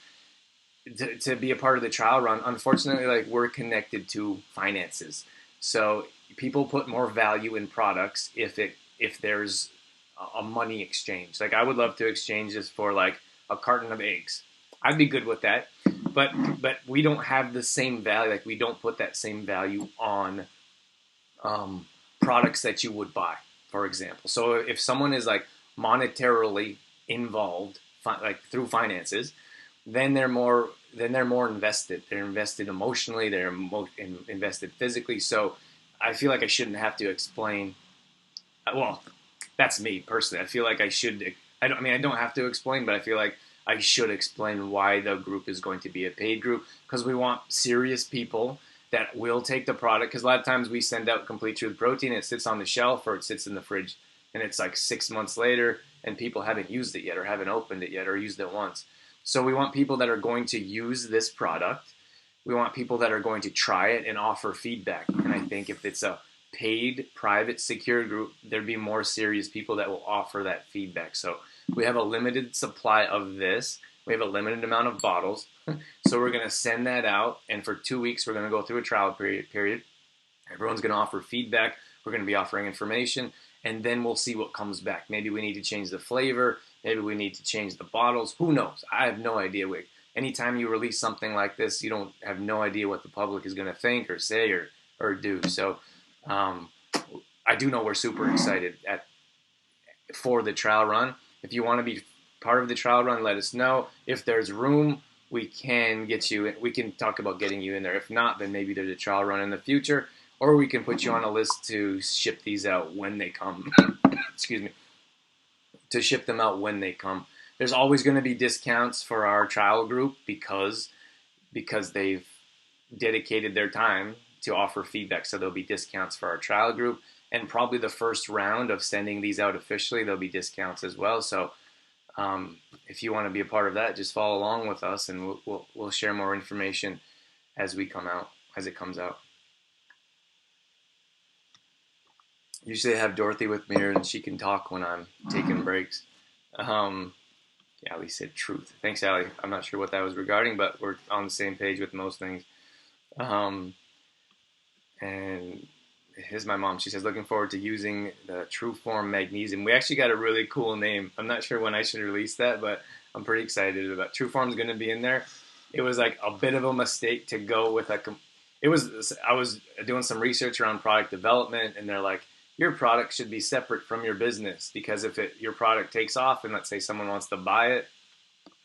to be a part of the trial run, unfortunately, like, we're connected to finances. So people put more value in products if there's a money exchange. Like, I would love to exchange this for like a carton of eggs. I'd be good with that. But we don't have the same value. Like, we don't put that same value on products that you would buy, for example. So if someone is like monetarily involved, like through finances, then they're more invested. They're invested emotionally. They're invested physically. So I feel like I shouldn't have to explain. Well, that's me personally. I feel like I should. I don't have to explain, but I feel like I should explain why the group is going to be a paid group, because we want serious people that will take the product. Because a lot of times we send out Complete Truth Protein, it sits on the shelf or it sits in the fridge, and it's like 6 months later and people haven't used it yet or haven't opened it yet or used it once. So we want people that are going to use this product. We want people that are going to try it and offer feedback. And I think if it's a paid, private, secure group, there'd be more serious people that will offer that feedback. So we have a limited supply of this. We have a limited amount of bottles. So we're going to send that out, and for 2 weeks, we're going to go through a trial period. Everyone's going to offer feedback. We're going to be offering information, and then we'll see what comes back. Maybe we need to change the flavor. Maybe we need to change the bottles. Who knows? I have no idea. Anytime you release something like this, you don't have no idea what the public is going to think or say or do. So I do know we're super excited for the trial run. If you want to be part of the trial run, let us know. If there's room, we can get you in. We can talk about getting you in there. If not, then maybe there's a trial run in the future, or we can put you on a list to ship these out when they come. Excuse me. To ship them out when they come. There's always going to be discounts for our trial group because they've dedicated their time to offer feedback. So there'll be discounts for our trial group, and probably the first round of sending these out officially, there'll be discounts as well. So if you want to be a part of that, just follow along with us, and we'll share more information as it comes out. Usually I have Dorothy with me here, and she can talk when I'm taking breaks. Ali said truth. Thanks, Ali. I'm not sure what that was regarding, but we're on the same page with most things. Um, and here's my mom. She says, looking forward to using the True Form Magnesium. We actually got a really cool name. I'm not sure when I should release that, but I'm pretty excited about it. True Form's going to be in there. It was like a bit of a mistake to go with like I was doing some research around product development, and they're like, your product should be separate from your business, because if your product takes off and let's say someone wants to buy it,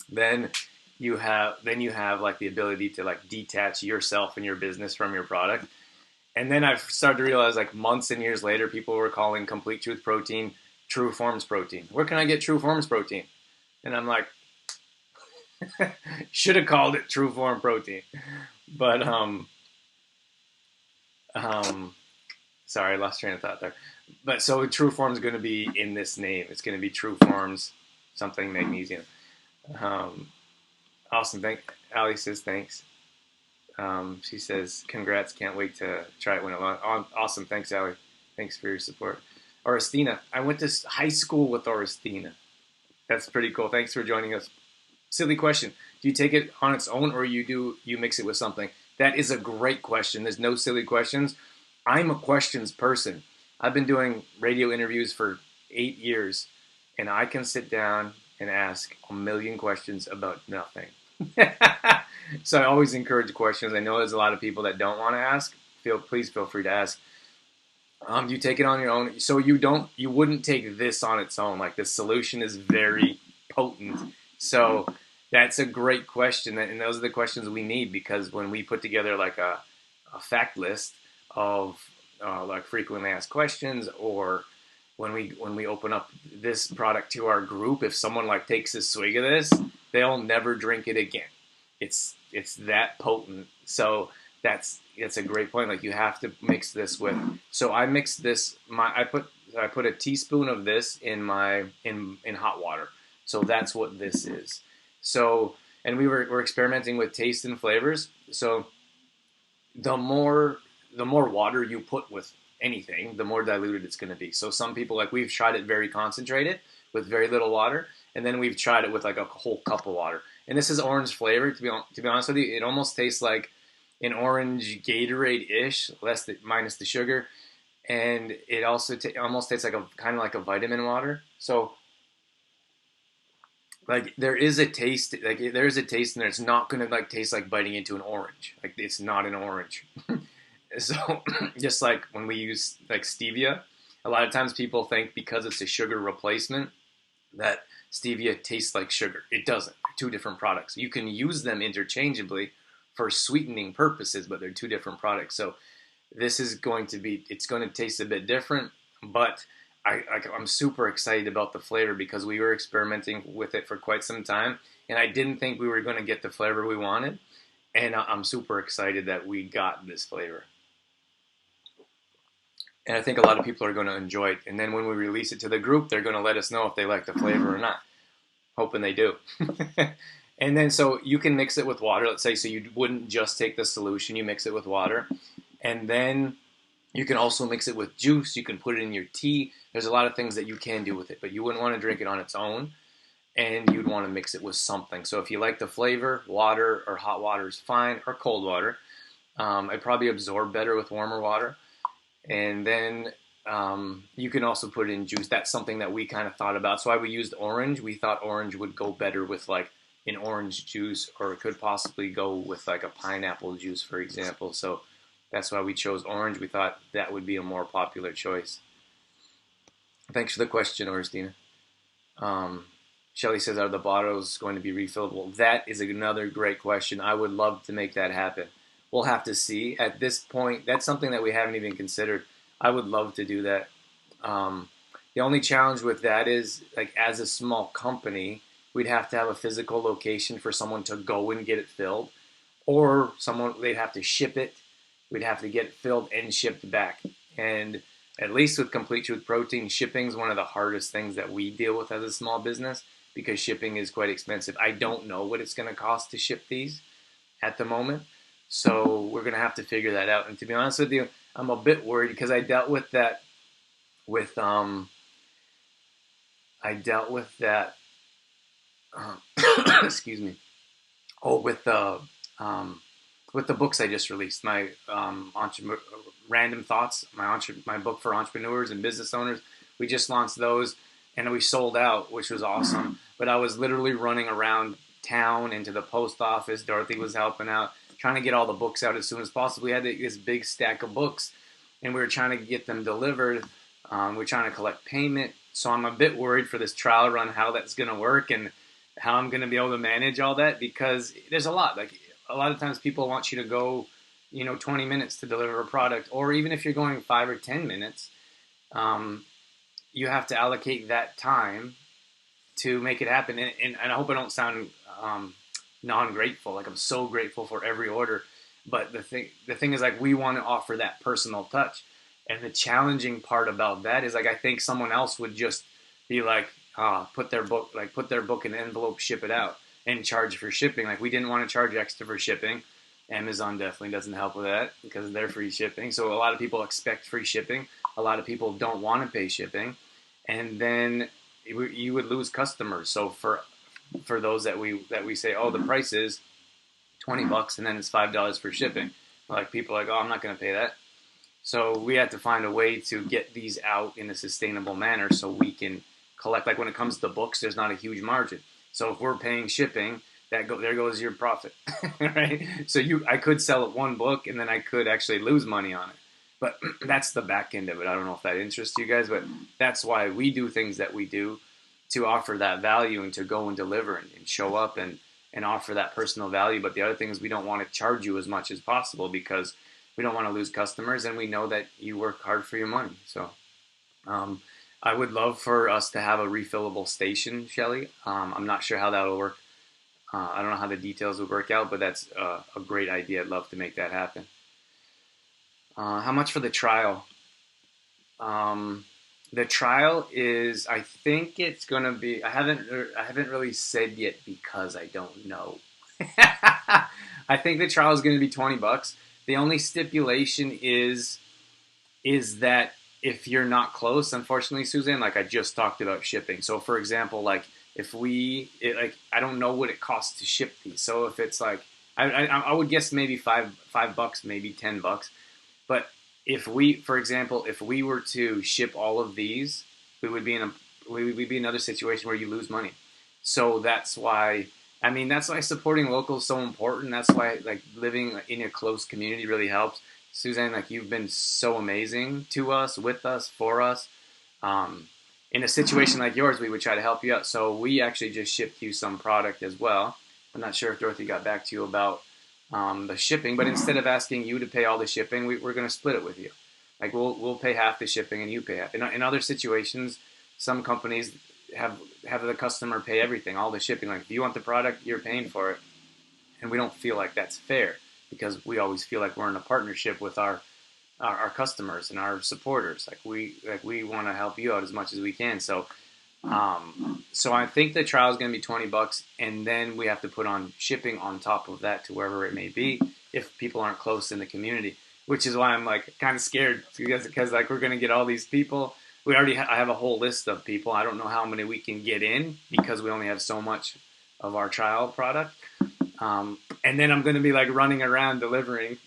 then you have like the ability to like detach yourself and your business from your product. And then I started to realize, like, months and years later, people were calling Complete Truth Protein True Forms Protein. Where can I get True Forms Protein? And I'm like, should have called it True Form Protein. But sorry, I lost train of thought there. But so True Form's going to be in this name. It's going to be True Forms something Magnesium. Awesome. Ali says thanks. She says, congrats, can't wait to try it when it launches. Awesome, thanks, Allie. Thanks for your support. Orestina, I went to high school with Orestina. That's pretty cool. Thanks for joining us. Silly question. Do you take it on its own, or you mix it with something? That is a great question. There's no silly questions. I'm a questions person. I've been doing radio interviews for 8 years, and I can sit down and ask a million questions about nothing. So I always encourage questions. I know there's a lot of people that don't want to ask. Please feel free to ask. You take it on your own. So you wouldn't take this on its own. Like, the solution is very potent. So that's a great question. And those are the questions we need, because when we put together like a fact list of like frequently asked questions, or when we open up this product to our group, if someone like takes a swig of this, they'll never drink it again. It's that potent. So that's a great point. Like, you have to mix this with. So I mix this. I put a teaspoon of this in hot water. So that's what this is. So, and we're experimenting with taste and flavors. So the more water you put with anything, the more diluted it's going to be. So some people, like, we've tried it very concentrated with very little water, and then we've tried it with like a whole cup of water. And this is orange flavored. To be honest with you, it almost tastes like an orange Gatorade-ish, minus the sugar, and it also almost tastes like kind of like a vitamin water. So, like, there is a taste, and it's not gonna like taste like biting into an orange. Like, it's not an orange. So, just like when we use like stevia, a lot of times people think because it's a sugar replacement that stevia tastes like sugar. It doesn't. They're two different products. You can use them interchangeably for sweetening purposes, but they're two different products. So this is it's going to taste a bit different, but I'm super excited about the flavor, because we were experimenting with it for quite some time, and I didn't think we were going to get the flavor we wanted, and I'm super excited that we got this flavor. And I think a lot of people are going to enjoy it. And then when we release it to the group, they're going to let us know if they like the flavor or not. Hoping they do. And then so you can mix it with water, let's say. So you wouldn't just take the solution, you mix it with water. And then you can also mix it with juice. You can put it in your tea. There's a lot of things that you can do with it, but you wouldn't want to drink it on its own. And you'd want to mix it with something. So if you like the flavor, water or hot water is fine, or cold water. It'd probably absorb better with warmer water. And then you can also put it in juice. That's something that we kind of thought about. So why we used orange. We thought orange would go better with like an orange juice, or it could possibly go with like a pineapple juice, for example. So that's why we chose orange. We thought that would be a more popular choice. Thanks for the question, Orstina. Shelly says, are the bottles going to be refillable? That is another great question. I would love to make that happen. We'll have to see. At this point, that's something that we haven't even considered. I would love to do that. The only challenge with that is, like, as a small company, we'd have to have a physical location for someone to go and get it filled, or they'd have to ship it. We'd have to get it filled and shipped back. And at least with Complete Truth Protein, shipping is one of the hardest things that we deal with as a small business, because shipping is quite expensive. I don't know what it's going to cost to ship these at the moment. So we're going to have to figure that out. And to be honest with you, I'm a bit worried, because I dealt with that excuse me. Oh, um, with the books I just released, my random thoughts, my book for entrepreneurs and business owners. We just launched those, and we sold out, which was awesome. But I was literally running around town into the post office. Dorothy was helping out, trying to get all the books out as soon as possible. We had this big stack of books, and we were trying to get them delivered. We're trying to collect payment, so I'm a bit worried for this trial run how that's going to work and how I'm going to be able to manage all that, because there's a lot. Like a lot of times, people want you to go, 20 minutes to deliver a product, or even if you're going 5 or 10 minutes, um, you have to allocate that time to make it happen. And I hope I don't sound non-grateful. Like I'm so grateful for every order, but the thing is, like, we want to offer that personal touch. And the challenging part about that is, like, I think someone else would just be like, put their book in an envelope, ship it out, and charge for shipping. Like, we didn't want to charge extra for shipping. Amazon definitely doesn't help with that because they're free shipping. So a lot of people expect free shipping. A lot of people don't want to pay shipping, and then you would lose customers. So for those that we say, oh, the price is $20, and then it's $5 for shipping. Like, people are like, oh, I'm not going to pay that. So we had to find a way to get these out in a sustainable manner so we can collect. Like, when it comes to books, there's not a huge margin. So if we're paying shipping, there goes your profit, right? So I could sell it one book, and then I could actually lose money on it. But that's the back end of it. I don't know if that interests you guys, but that's why we do things that we do, to offer that value and to go and deliver and show up and offer that personal value. But the other thing is, we don't want to charge you as much as possible because we don't want to lose customers, and we know that you work hard for your money. So I would love for us to have a refillable station, Shelly. I'm not sure how that'll work. I don't know how the details would work out, but that's a great idea. I'd love to make that happen. How much for the trial? The trial is, I think it's going to be, I haven't really said yet because I don't know. I think the trial is going to be $20. The only stipulation is that if you're not close, unfortunately, Suzanne, like I just talked about shipping. So for example, like if I don't know what it costs to ship these. So if it's like, I would guess maybe $5, maybe $10. But for example, if we were to ship all of these, we'd be in another situation where you lose money. So that's why supporting local is so important. That's why, like, living in a close community really helps. Suzanne, like, you've been so amazing to us, with us, for us. In a situation like yours, we would try to help you out. So we actually just shipped you some product as well. I'm not sure if Dorothy got back to you about the shipping, but instead of asking you to pay all the shipping, we're going to split it with you. Like, we'll pay half the shipping and you pay half. In other situations, some companies have the customer pay everything, all the shipping. Like, if you want the product, you're paying for it, and we don't feel like that's fair because we always feel like we're in a partnership with our customers and our supporters. Like, we want to help you out as much as we can. So I think the trial is going to be $20, and then we have to put on shipping on top of that to wherever it may be if people aren't close in the community. Which is why I'm like kind of scared because like we're going to get all these people. I have a whole list of people. I don't know how many we can get in because we only have so much of our trial product. And then I'm going to be like running around delivering.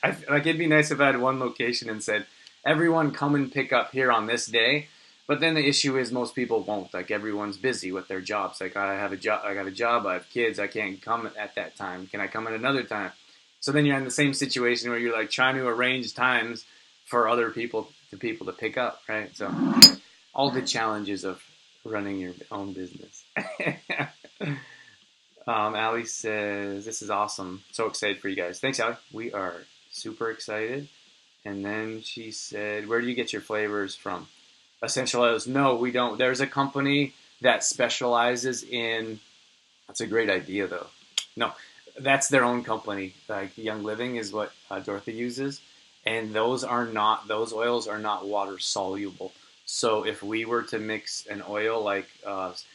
Like, it'd be nice if I had one location and said, everyone come and pick up here on this day. But then the issue is most people won't. Like, everyone's busy with their jobs. Like, I have a job, I have kids, I can't come at that time. Can I come at another time? So then you're in the same situation where you're like trying to arrange times for other people to pick up, right? So all the challenges of running your own business. Allie says, this is awesome. So excited for you guys. Thanks, Allie. We are super excited. And then she said, where do you get your flavors from? Essential oils. No, we don't. There's a company that specializes in, that's a great idea though. No, that's their own company. Like, Young Living is what Dorothy uses. And those oils are not water soluble. So if we were to mix an oil like,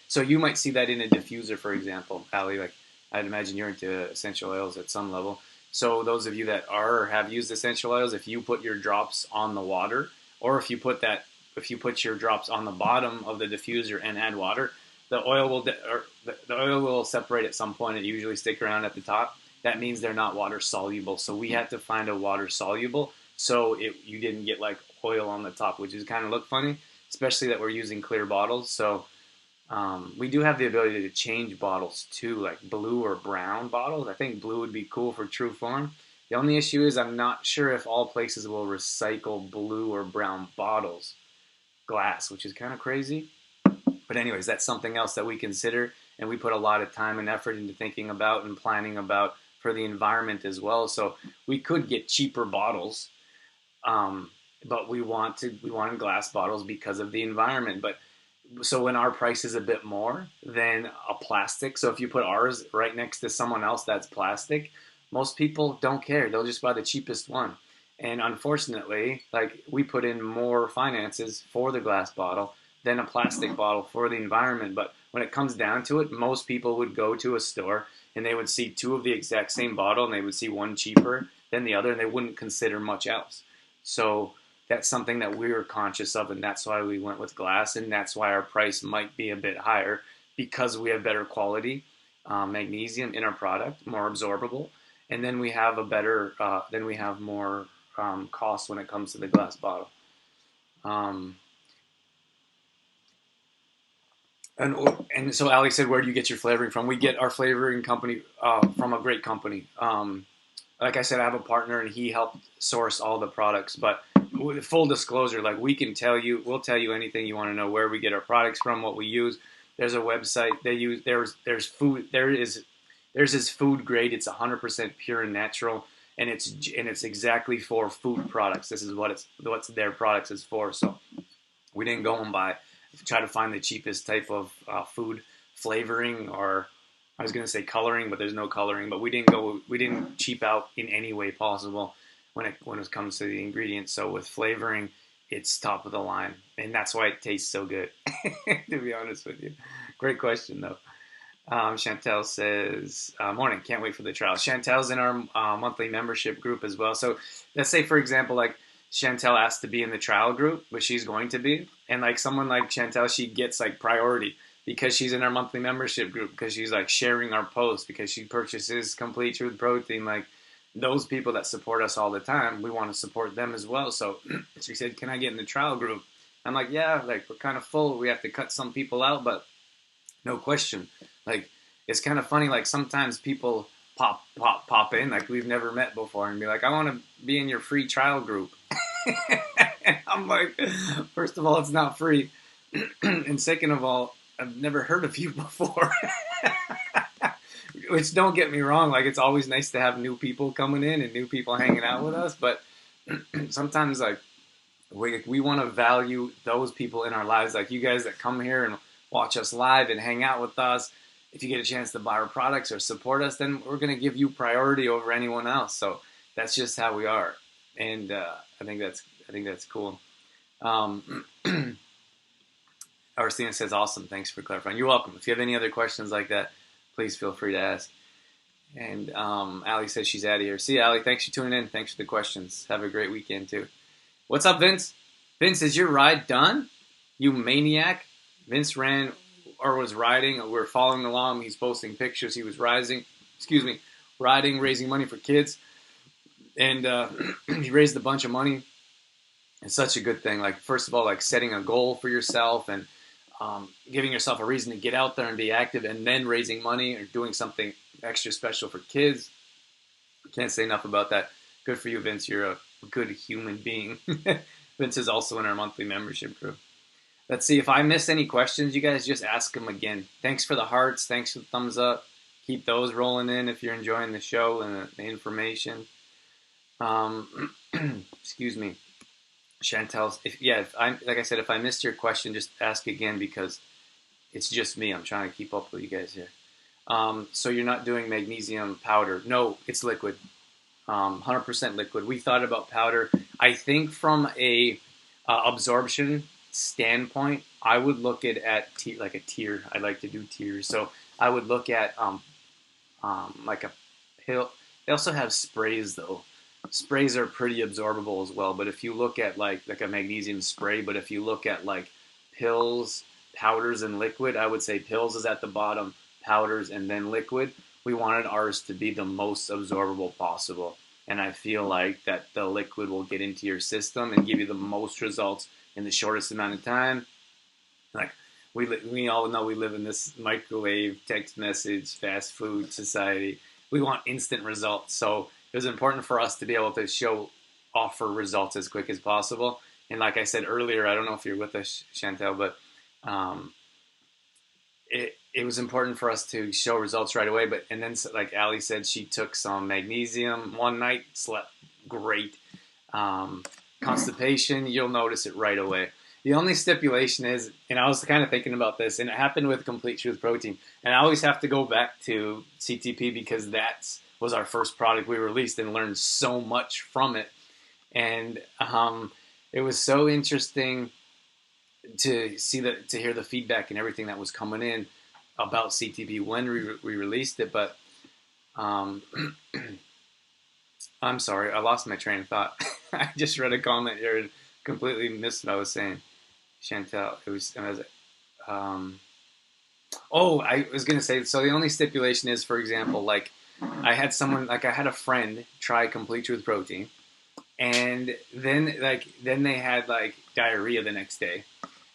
so you might see that in a diffuser, for example, Allie, like I'd imagine you're into essential oils at some level. So those of you that are or have used essential oils, if you put your drops on the water, or if you put your drops on the bottom of the diffuser and add water, the oil will the oil will separate at some point and usually stick around at the top. That means they're not water soluble. So we had to find a water soluble so you didn't get like oil on the top, which is kind of look funny, especially that we're using clear bottles. So we do have the ability to change bottles too, like blue or brown bottles. I think blue would be cool for True Form. The only issue is I'm not sure if all places will recycle blue or brown bottles, glass, which is kind of crazy. But anyways, that's something else that we consider, and we put a lot of time and effort into thinking about and planning about for the environment as well. So we could get cheaper bottles, but we wanted glass bottles because of the environment. But so when our price is a bit more than a plastic, so if you put ours right next to someone else that's plastic, most people don't care. They'll just buy the cheapest one. And unfortunately, like we put in more finances for the glass bottle than a plastic bottle for the environment. But when it comes down to it, most people would go to a store and they would see two of the exact same bottle and they would see one cheaper than the other and they wouldn't consider much else. So that's something that we were conscious of, and that's why we went with glass, and that's why our price might be a bit higher because we have better quality magnesium in our product, more absorbable, and then we have then we have more cost when it comes to the glass bottle. Um, and so Ali said, where do you get your flavoring from? We get our flavoring company from a great company. Like I said, I have a partner and he helped source all the products. But with full disclosure, like we'll tell you anything you want to know, where we get our products from, what we use. There's a website they use. There's food. There's this food grade. It's 100% pure and natural, and it's exactly for food products. This is what their products is for. So we didn't go and try to find the cheapest type of food flavoring, or I was going to say coloring, but there's no coloring. But we didn't cheap out in any way possible when it comes to the ingredients. So with flavoring, it's top of the line, and that's why it tastes so good. To be honest with you, great question though. Chantel says, morning, can't wait for the trial. Chantel's in our monthly membership group as well. So let's say, for example, like Chantel asked to be in the trial group, but she's going to be. And like someone like Chantel, she gets like priority because she's in our monthly membership group, because she's like sharing our posts, because she purchases Complete Truth Protein. Like those people that support us all the time, we want to support them as well. So she said, can I get in the trial group? I'm like, yeah, like we're kind of full. We have to cut some people out, but no question. Like it's kind of funny. Like sometimes people pop in like we've never met before and be like, I want to be in your free trial group. I'm like, first of all, it's not free, and second of all, I've never heard of you before. Which, don't get me wrong, like it's always nice to have new people coming in and new people hanging out with us, but sometimes like we want to value those people in our lives, like you guys that come here and watch us live and hang out with us. If you get a chance to buy our products or support us, then we're going to give you priority over anyone else. So that's just how we are, and I think that's cool. Arsena says, awesome. Thanks for clarifying. You're welcome. If you have any other questions like that, please feel free to ask. And Ali says she's out of here. See you, Ali. Thanks for tuning in. Thanks for the questions. Have a great weekend, too. What's up, Vince? Vince, is your ride done? You maniac. Vince ran or was riding. We're following along. He's posting pictures. He was riding, raising money for kids. And he raised a bunch of money. It's such a good thing. Like, first of all, like setting a goal for yourself and giving yourself a reason to get out there and be active, and then raising money or doing something extra special for kids. Can't say enough about that. Good for you, Vince. You're a good human being. Vince is also in our monthly membership group. Let's see. If I missed any questions, you guys just ask them again. Thanks for the hearts. Thanks for the thumbs up. Keep those rolling in if you're enjoying the show and the information. Excuse me. Chantel, like I said, if I missed your question, just ask again, because it's just me. I'm trying to keep up with you guys here. So you're not doing magnesium powder? No, it's liquid. 100% liquid. We thought about powder. I think from a absorption standpoint, I would look at like a tier. I like to do tiers. So I would look at like a pill. They also have sprays though. Sprays are pretty absorbable as well. But if you look at like a magnesium spray, but if you look at like pills powders and liquid. I would say pills is at the bottom, powders, and then liquid. We wanted ours to be the most absorbable possible. And I feel like that the liquid will get into your system and give you the most results in the shortest amount of time. Like we all know we live in this microwave, text message, fast food society. We want instant results. So it was important for us to be able to offer results as quick as possible. And like I said earlier, I don't know if you're with us, Chantel, but um, it was important for us to show results right away. But and then, like Ali said, she took some magnesium one night, slept great. Constipation, you'll notice it right away. The only stipulation is, and I was kind of thinking about this, and it happened with Complete Truth Protein, and I always have to go back to CTP because that was our first product we released and learned so much from it. And it was so interesting to hear the feedback and everything that was coming in about CTP when we released it. But I'm sorry, I lost my train of thought. I just read a comment here and completely missed what I was saying. Chantel, I was going to say, so the only stipulation is, for example, like I had a friend try Complete Truth Protein, and then they had like diarrhea the next day,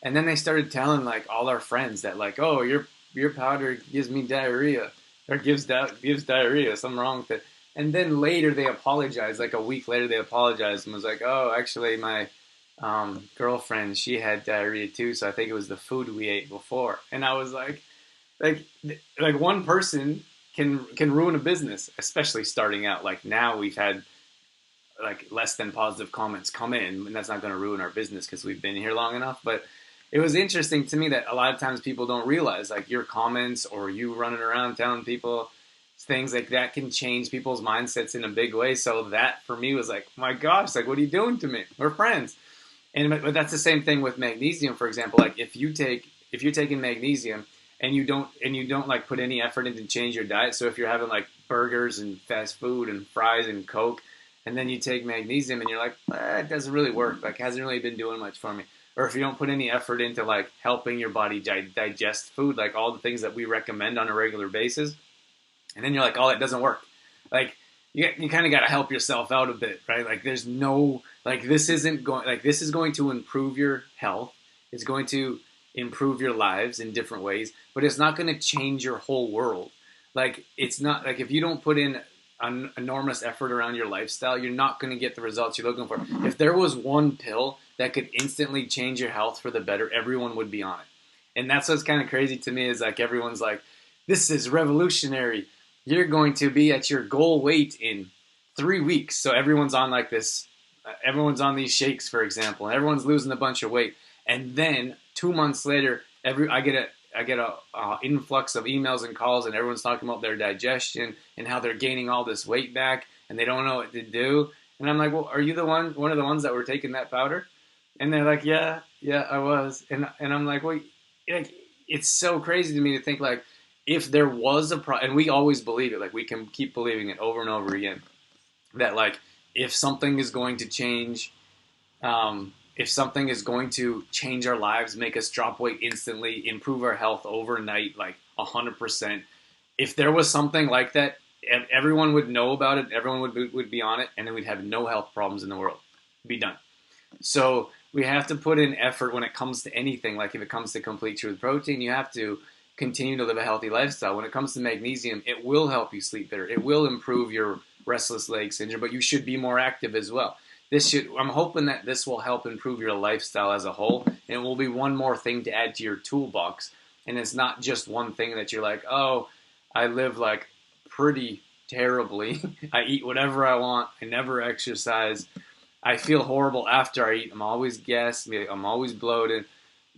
and then they started telling like all our friends that like, oh, your powder gives me diarrhea or gives diarrhea, something wrong with it. And then later they apologized, like a week later they apologized and was like, oh, actually my girlfriend, she had diarrhea too, so I think it was the food we ate before. And I was like one person can ruin a business, especially starting out. Like now we've had like less than positive comments come in, and that's not going to ruin our business because we've been here long enough. But it was interesting to me that a lot of times people don't realize like your comments or you running around telling people things like that can change people's mindsets in a big way. So that for me was like, my gosh, like what are you doing to me? We're friends. But that's the same thing with magnesium, for example. Like if you're taking magnesium and you don't like put any effort into change your diet. So if you're having like burgers and fast food and fries and Coke, and then you take magnesium and you're like, it doesn't really work. Like hasn't really been doing much for me. Or if you don't put any effort into like helping your body digest food, like all the things that we recommend on a regular basis, and then you're like, oh, it doesn't work. Like you kind of got to help yourself out a bit, right? Like there's no, like this is going to improve your health. It's going to improve your lives in different ways, but it's not going to change your whole world. Like it's not like if you don't put in an enormous effort around your lifestyle, you're not going to get the results you're looking for. If there was one pill that could instantly change your health for the better, everyone would be on it. And that's what's kind of crazy to me is like everyone's like, this is revolutionary. You're going to be at your goal weight in 3 weeks. So everyone's on like this, everyone's on these shakes, for example, and everyone's losing a bunch of weight. And then 2 months later, I get a influx of emails and calls, and everyone's talking about their digestion and how they're gaining all this weight back, and they don't know what to do. And I'm like, well, are you one of the ones that were taking that powder? And they're like, yeah, I was. And I'm like, well, like, it's so crazy to me to think like, if there was and we always believe it, like we can keep believing it over and over again, that like if something is going to change, if something is going to change our lives, make us drop weight instantly, improve our health overnight, like 100%. If there was something like that, everyone would know about it, everyone would be on it, and then we'd have no health problems in the world. Be done. So we have to put in effort when it comes to anything. Like if it comes to Complete Truth Protein, you have to continue to live a healthy lifestyle. When it comes to magnesium, it will help you sleep better. It will improve your restless leg syndrome, but you should be more active as well. I'm hoping that this will help improve your lifestyle as a whole, and it will be one more thing to add to your toolbox. And it's not just one thing that you're like, oh, I live like pretty terribly. I eat whatever I want. I never exercise. I feel horrible after I eat. I'm always gassed. I'm always bloated.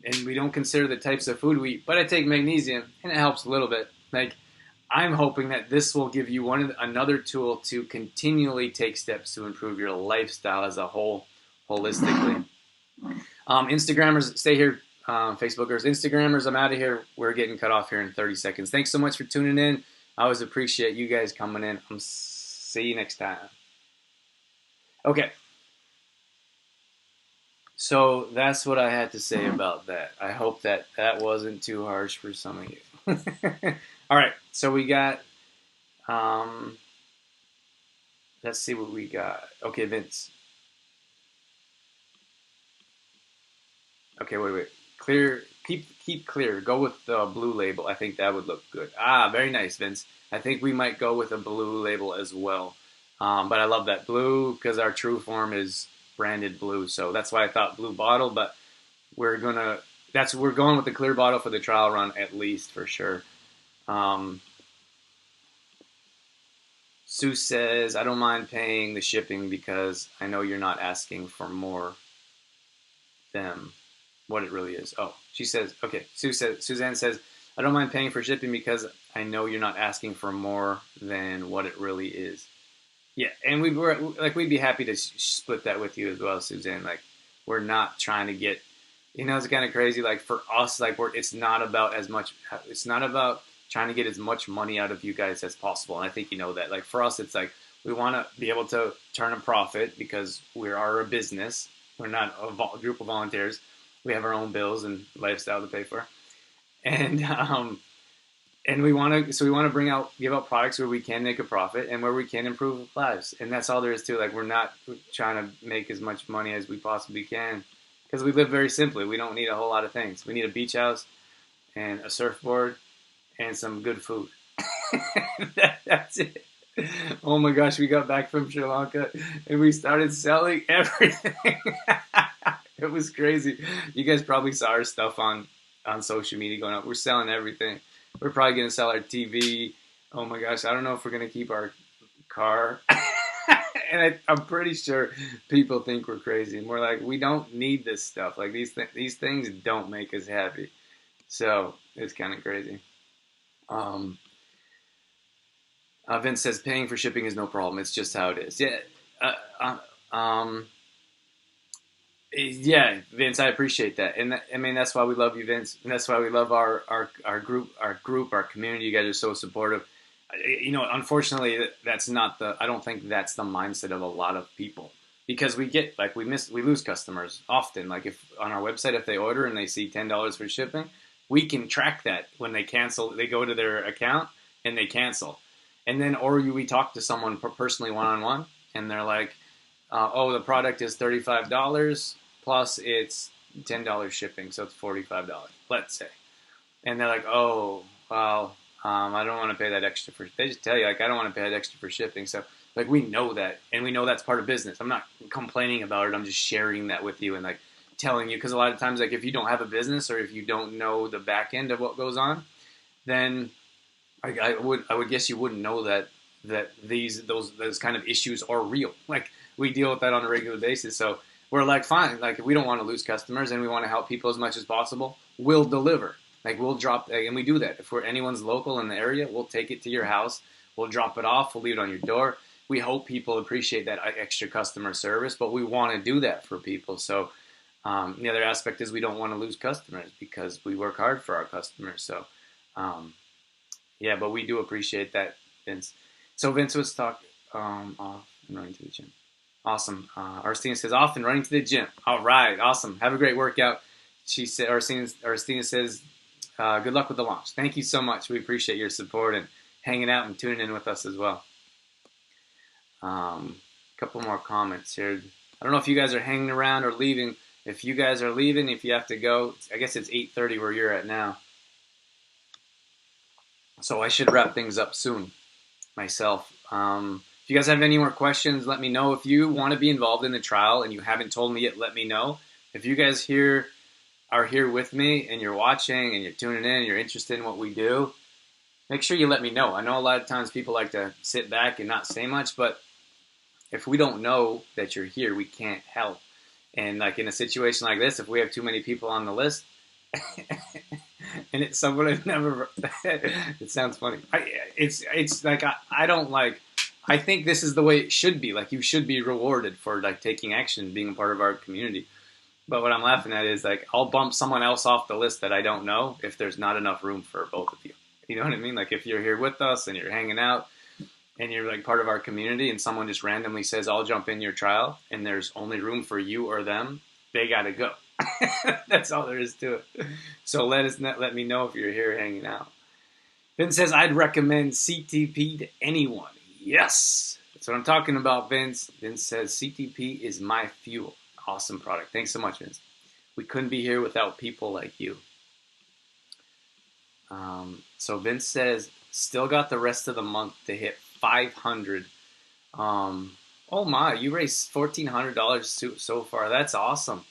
And we don't consider the types of food we eat. But I take magnesium, and it helps a little bit. Like, I'm hoping that this will give you another tool to continually take steps to improve your lifestyle as a whole, holistically. Instagrammers, stay here. Facebookers, Instagrammers, I'm out of here. We're getting cut off here in 30 seconds. Thanks so much for tuning in. I always appreciate you guys coming in. See you next time. Okay. So that's what I had to say about that. I hope that that wasn't too harsh for some of you. All right, so we got. Um, let's see what we got. Okay, Vince. Okay, wait. Clear. Keep clear. Go with the blue label. I think that would look good. Ah, very nice, Vince. I think we might go with a blue label as well. But I love that blue because our true form is branded blue. So that's why I thought blue bottle. But we're gonna. We're going with the clear bottle for the trial run at least for sure. Um, Sue says, I don't mind paying the shipping because I know you're not asking for more than what it really is. Oh, she says, okay. Suzanne says, I don't mind paying for shipping because I know you're not asking for more than what it really is. Yeah, and we'd be happy to split that with you as well, Suzanne. Like, we're not trying to get, it's kind of crazy. Like for us, like it's not about as much. It's not about trying to get as much money out of you guys as possible. And I think you know that. Like for us, it's like we want to be able to turn a profit because we are a business. We're not a group of volunteers. We have our own bills and lifestyle to pay for, and we want to give out products where we can make a profit and where we can improve lives, and that's all there is to it. Like we're not trying to make as much money as we possibly can because we live very simply. We don't need a whole lot of things. We need a beach house and a surfboard and some good food. That's it. Oh my gosh, we got back from Sri Lanka and we started selling everything. It was crazy. You guys probably saw our stuff on social media going up. We're selling everything. We're probably going to sell our TV. Oh my gosh, I don't know if we're going to keep our car. And I'm pretty sure people think we're crazy. And we're like, we don't need this stuff. Like these things don't make us happy. So it's kind of crazy. Um, Vince says paying for shipping is no problem. It's just how it is. Yeah. Uh, um, yeah, Vince, I appreciate that, and I mean that's why we love you, Vince, and that's why we love our community. You guys are so supportive. Unfortunately, that's not the. I don't think that's the mindset of a lot of people because we lose customers often. Like if on our website, if they order and they see $10 for shipping, we can track that when they cancel. They go to their account and they cancel, and then we talk to someone personally one on one, and they're like, "Oh, the product is $35." Plus it's $10 shipping, so it's $45, let's say. And they're like, oh, well, I don't want to pay that extra for. They just tell you like, I don't want to pay that extra for shipping. So like we know that, and we know that's part of business. I'm not complaining about it. I'm just sharing that with you and like telling you because a lot of times like if you don't have a business or if you don't know the back end of what goes on, then I would guess you wouldn't know that those kind of issues are real. Like we deal with that on a regular basis. So we're like, fine, like if we don't want to lose customers and we want to help people as much as possible, we'll deliver. Like we'll drop, and we do that. If anyone's local in the area, we'll take it to your house. We'll drop it off. We'll leave it on your door. We hope people appreciate that extra customer service, but we want to do that for people. So the other aspect is we don't want to lose customers because we work hard for our customers. So yeah, but we do appreciate that, Vince. So Vince was talking off and running to the gym. Awesome. Arstina says off and running to the gym. All right, awesome. Have a great workout. She said. Arstina says, good luck with the launch. Thank you so much. We appreciate your support and hanging out and tuning in with us as well. A couple more comments here. I don't know if you guys are hanging around or leaving. If you guys are leaving, if you have to go, I guess it's 8:30 where you're at now. So I should wrap things up soon myself. If you guys have any more questions, let me know. If you want to be involved in the trial and you haven't told me yet, let me know. If you guys are here with me and you're watching and you're tuning in and you're interested in what we do, make sure you let me know. I know a lot of times people like to sit back and not say much, but if we don't know that you're here, we can't help. And like in a situation like this, if we have too many people on the list, and it's someone I've never. It sounds funny. It's like I don't like. I think this is the way it should be. Like you should be rewarded for like taking action, being a part of our community. But what I'm laughing at is like I'll bump someone else off the list that I don't know if there's not enough room for both of you. You know what I mean? Like if you're here with us and you're hanging out and you're like part of our community, and someone just randomly says I'll jump in your trial, and there's only room for you or them, they got to go. That's all there is to it. So let me know if you're here hanging out. Vince says, I'd recommend CTP to anyone. Yes, that's what I'm talking about, Vince. Vince says, CTP is my fuel. Awesome product. Thanks so much, Vince. We couldn't be here without people like you. So Vince says, still got the rest of the month to hit 500. Oh my, you raised $1,400 so far. That's awesome.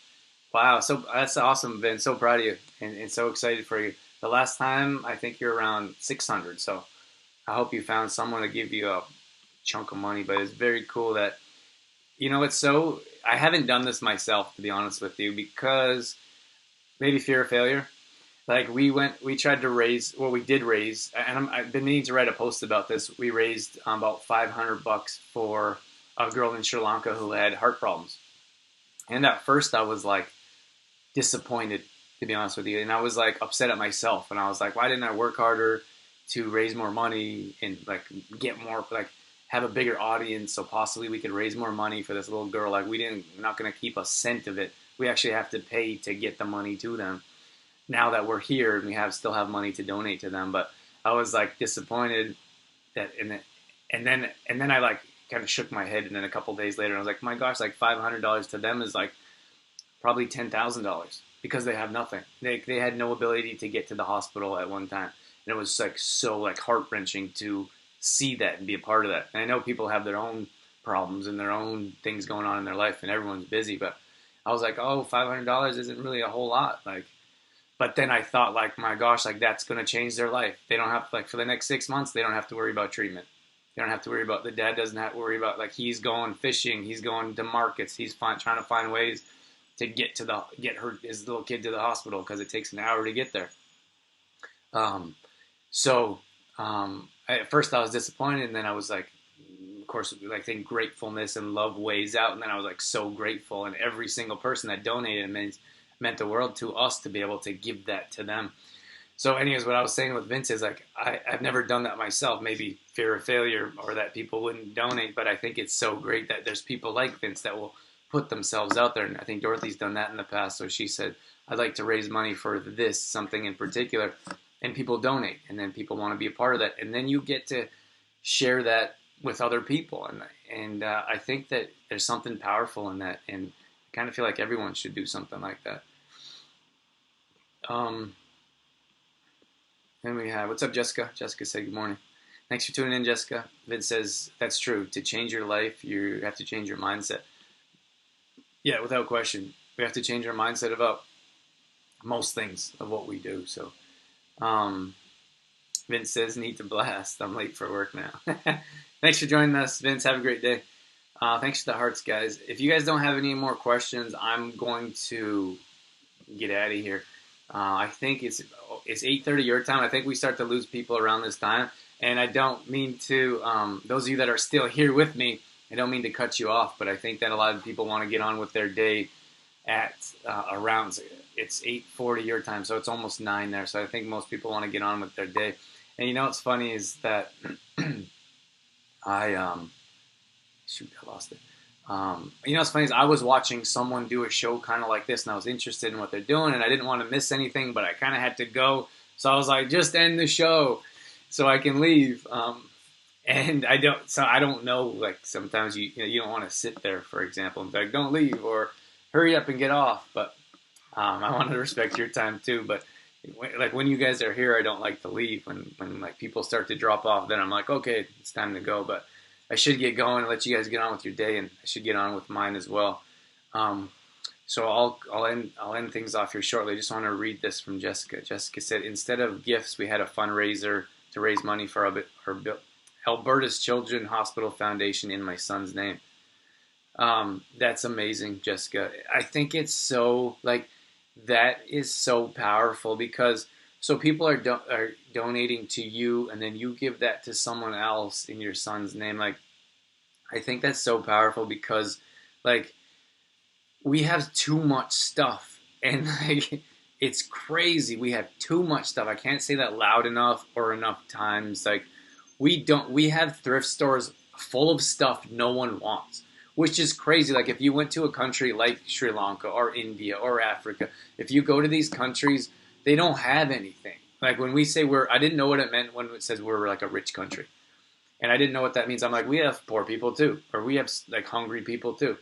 Wow, so that's awesome, Vince. So proud of you and so excited for you. The last time, I think you're around 600. So I hope you found someone to give you a chunk of money. But it's very cool that, I haven't done this myself, to be honest with you, because maybe fear of failure. Like we tried to raise, well, we did raise, and I've been needing to write a post about this. We raised about $500 for a girl in Sri Lanka who had heart problems. And at first I was like disappointed, to be honest with you. And I was like upset at myself. And I was like, why didn't I work harder to raise more money and like get more, like have a bigger audience so possibly we could raise more money for this little girl? Like we're not going to keep a cent of it. We actually have to pay to get the money to them. Now that we're here and we still have money to donate to them, but I was like disappointed that, and then I like kind of shook my head, and then a couple days later I was like, my gosh, like $500 to them is like probably $10,000 because they have nothing. They had no ability to get to the hospital at one time, and it was like so like heart wrenching to see that and be a part of that. And I know people have their own problems and their own things going on in their life, and everyone's busy, but I was like, oh, $500 isn't really a whole lot, like. But then I thought, like, my gosh, like, that's going to change their life. They don't have, like, for the next 6 months, they don't have to worry about treatment. They don't have to worry about, the dad doesn't have to worry about, like, he's going fishing, he's going to markets, he's trying to find ways to get his little kid to the hospital because it takes an hour to get there. At first I was disappointed, and then I was like, of course, like, think gratefulness and love weighs out, and then I was like so grateful, and every single person that donated meant the world to us to be able to give that to them. So anyways, what I was saying with Vince is like, I've never done that myself, maybe fear of failure or that people wouldn't donate, but I think it's so great that there's people like Vince that will put themselves out there. And I think Dorothy's done that in the past. So she said, I'd like to raise money for this, something in particular, and people donate, and then people want to be a part of that. And then you get to share that with other people. And I think that there's something powerful in that. And I kind of feel like everyone should do something like that. Then we have, what's up, Jessica? Jessica said, good morning. Thanks for tuning in, Jessica. Vince says, that's true. To change your life, you have to change your mindset. Yeah, without question. We have to change our mindset about most things of what we do. So, Vince says, need to blast. I'm late for work now. Thanks for joining us, Vince. Have a great day. Thanks for the hearts, guys. If you guys don't have any more questions, I'm going to get out of here. I think it's 8:30 your time. I think we start to lose people around this time. And I don't mean to, those of you that are still here with me, I don't mean to cut you off, but I think that a lot of people want to get on with their day at around, it's 8:40 your time, so it's almost 9 there. So I think most people want to get on with their day. And what's funny is that I lost it. What's funny is I was watching someone do a show kind of like this, and I was interested in what they're doing, and I didn't want to miss anything, but I kind of had to go. So I was like, just end the show so I can leave. And I don't know, like sometimes you don't want to sit there, for example, and be like, don't leave or hurry up and get off. But I want to respect your time too. But like when you guys are here, I don't like to leave. When like people start to drop off, then I'm like, okay, it's time to go. But I should get going and let you guys get on with your day, and I should get on with mine as well. So I'll end things off here shortly. I just want to read this from Jessica. Jessica said, instead of gifts, we had a fundraiser to raise money for her Alberta's Children's Hospital Foundation in my son's name. That's amazing, Jessica. I think it's so, like, that is so powerful because so people are donating to you, and then you give that to someone else in your son's name. Like, I think that's so powerful because, like, we have too much stuff, and like, it's crazy. We have too much stuff. I can't say that loud enough or enough times. Like, we have thrift stores full of stuff no one wants. which is crazy. Like if you went to a country like Sri Lanka or India or Africa, if you go to these countries, they don't have anything. Like when we say I didn't know what it meant when it says we're like a rich country. And I didn't know what that means. I'm like, we have poor people too, or we have like hungry people too.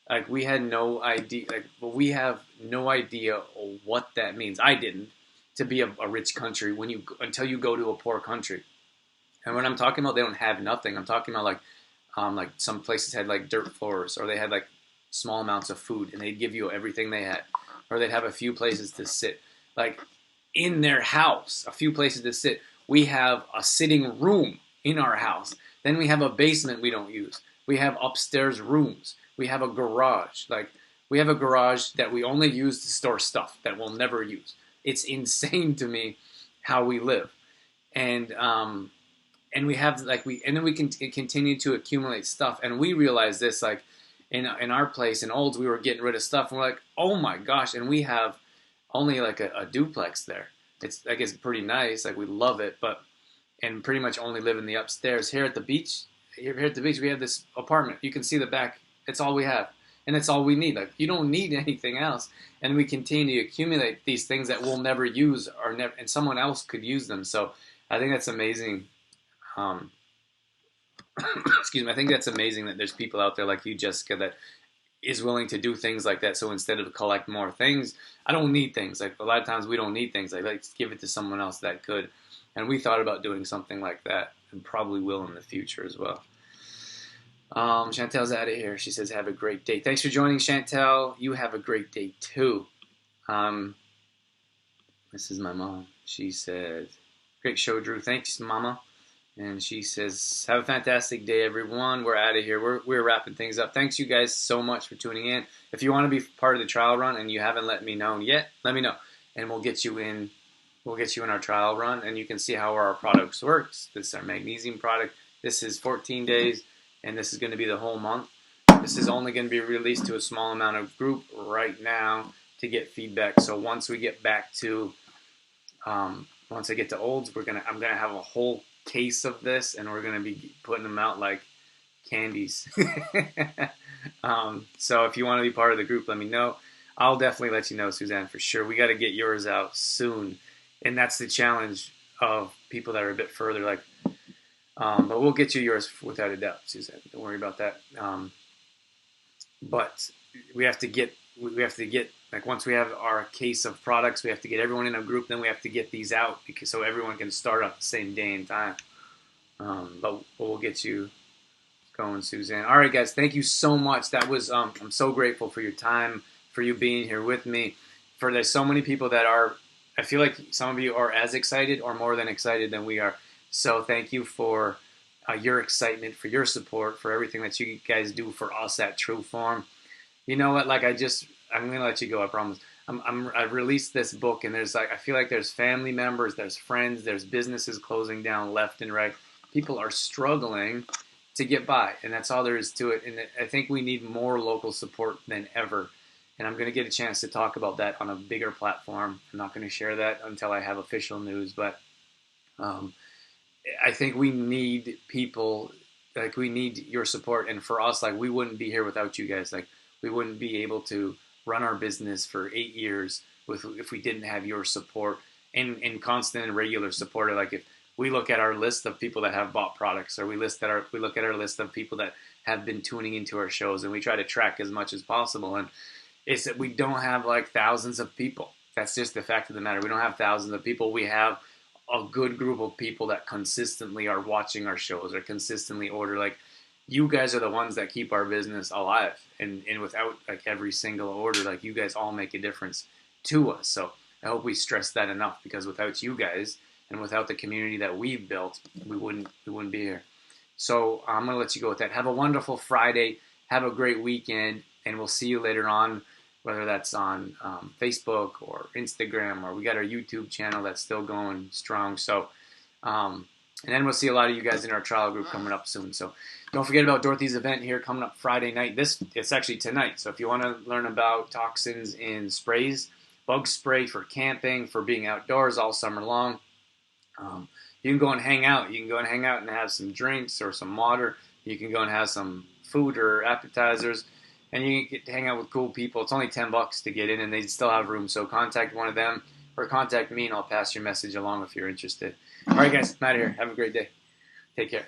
Like we had no idea. Like we have no idea what that means. I didn't to be a rich country until you go to a poor country. And when I'm talking about they don't have nothing, I'm talking about like some places had like dirt floors, or they had like small amounts of food, and they'd give you everything they had, or they'd have a few places to sit. Like in their house, a few places to sit. We have a sitting room in our house. Then we have a basement we don't use. We have upstairs rooms. We have a garage. Like we have a garage that we only use to store stuff that we'll never use. It's insane to me how we live, and we have and then we can continue to accumulate stuff. And we realize this, like in our place in Olds, we were getting rid of stuff, and we're like, oh my gosh, and we have only like a duplex there. It's like it's pretty nice, like we love it, and pretty much only live in the upstairs. Here at the beach, we have this apartment. You can see the back. It's all we have, and it's all we need. Like you don't need anything else. And we continue to accumulate these things that we'll never use, and someone else could use them. So I think that's amazing. Excuse me. I think that's amazing that there's people out there like you, Jessica, that is willing to do things like that. So instead of collect more things, I don't need things. Like a lot of times we don't need things. Like let's give it to someone else that could. And we thought about doing something like that, and probably will in the future as well. Chantel's out of here. She says, have a great day. Thanks for joining, Chantel. You have a great day too. This is my mom. She said, great show, Drew. Thanks, Mama. And she says, have a fantastic day, everyone. We're out of here. We're wrapping things up. Thanks, you guys, so much for tuning in. If you want to be part of the trial run and you haven't let me know yet, let me know. And we'll get you in. We'll get you in our trial run, and you can see how our products works. This is our magnesium product. This is 14 days, and this is going to be the whole month. This is only going to be released to a small amount of group right now to get feedback. So once we get back to, once I get to Olds, I'm gonna have a whole case of this, and we're gonna be putting them out like candies. So if you want to be part of the group, let me know. I'll definitely let you know, Suzanne, for sure. We got to get yours out soon. And that's the challenge of people that are a bit further. Like, but we'll get you yours without a doubt, Suzanne. Don't worry about that. But we have to get like once we have our case of products, we have to get everyone in a group. Then we have to get these out so everyone can start up the same day and time. But we'll get you going, Suzanne. All right, guys. Thank you so much. That was I'm so grateful for your time, for you being here with me. There's so many people that are. I feel like some of you are as excited or more than excited than we are. So thank you for your excitement, for your support, for everything that you guys do for us at True Form. You know what? Like I'm gonna let you go. I promise. I've released this book, and I feel like there's family members, there's friends, there's businesses closing down left and right. People are struggling to get by, and that's all there is to it. And I think we need more local support than ever. And I'm going to get a chance to talk about that on a bigger platform. I'm not going to share that until I have official news, but I think we need people, like we need your support. And for us, like we wouldn't be here without you guys. Like we wouldn't be able to run our business for 8 years if we didn't have your support and constant and regular support. Like if we look at our list of people that have bought products, or we look at our list of people that have been tuning into our shows, and we try to track as much as possible. And it's that we don't have like thousands of people. That's just the fact of the matter. We don't have thousands of people. We have a good group of people that consistently are watching our shows or consistently order. Like you guys are the ones that keep our business alive. And without like every single order, like you guys all make a difference to us. So I hope we stress that enough, because without you guys and without the community that we've built, we wouldn't be here. So I'm going to let you go with that. Have a wonderful Friday. Have a great weekend. And we'll see you later on, whether that's on Facebook or Instagram, or we got our YouTube channel that's still going strong. So, and then we'll see a lot of you guys in our trial group coming up soon. So don't forget about Dorothy's event here coming up Friday night. It's actually tonight. So if you want to learn about toxins in sprays, bug spray for camping, for being outdoors all summer long, you can go and hang out. You can go and hang out and have some drinks or some water. You can go and have some food or appetizers, and you get to hang out with cool people. It's only $10 to get in, and they still have room. So contact one of them or contact me, and I'll pass your message along if you're interested. All right, guys, I'm out of here. Have a great day. Take care.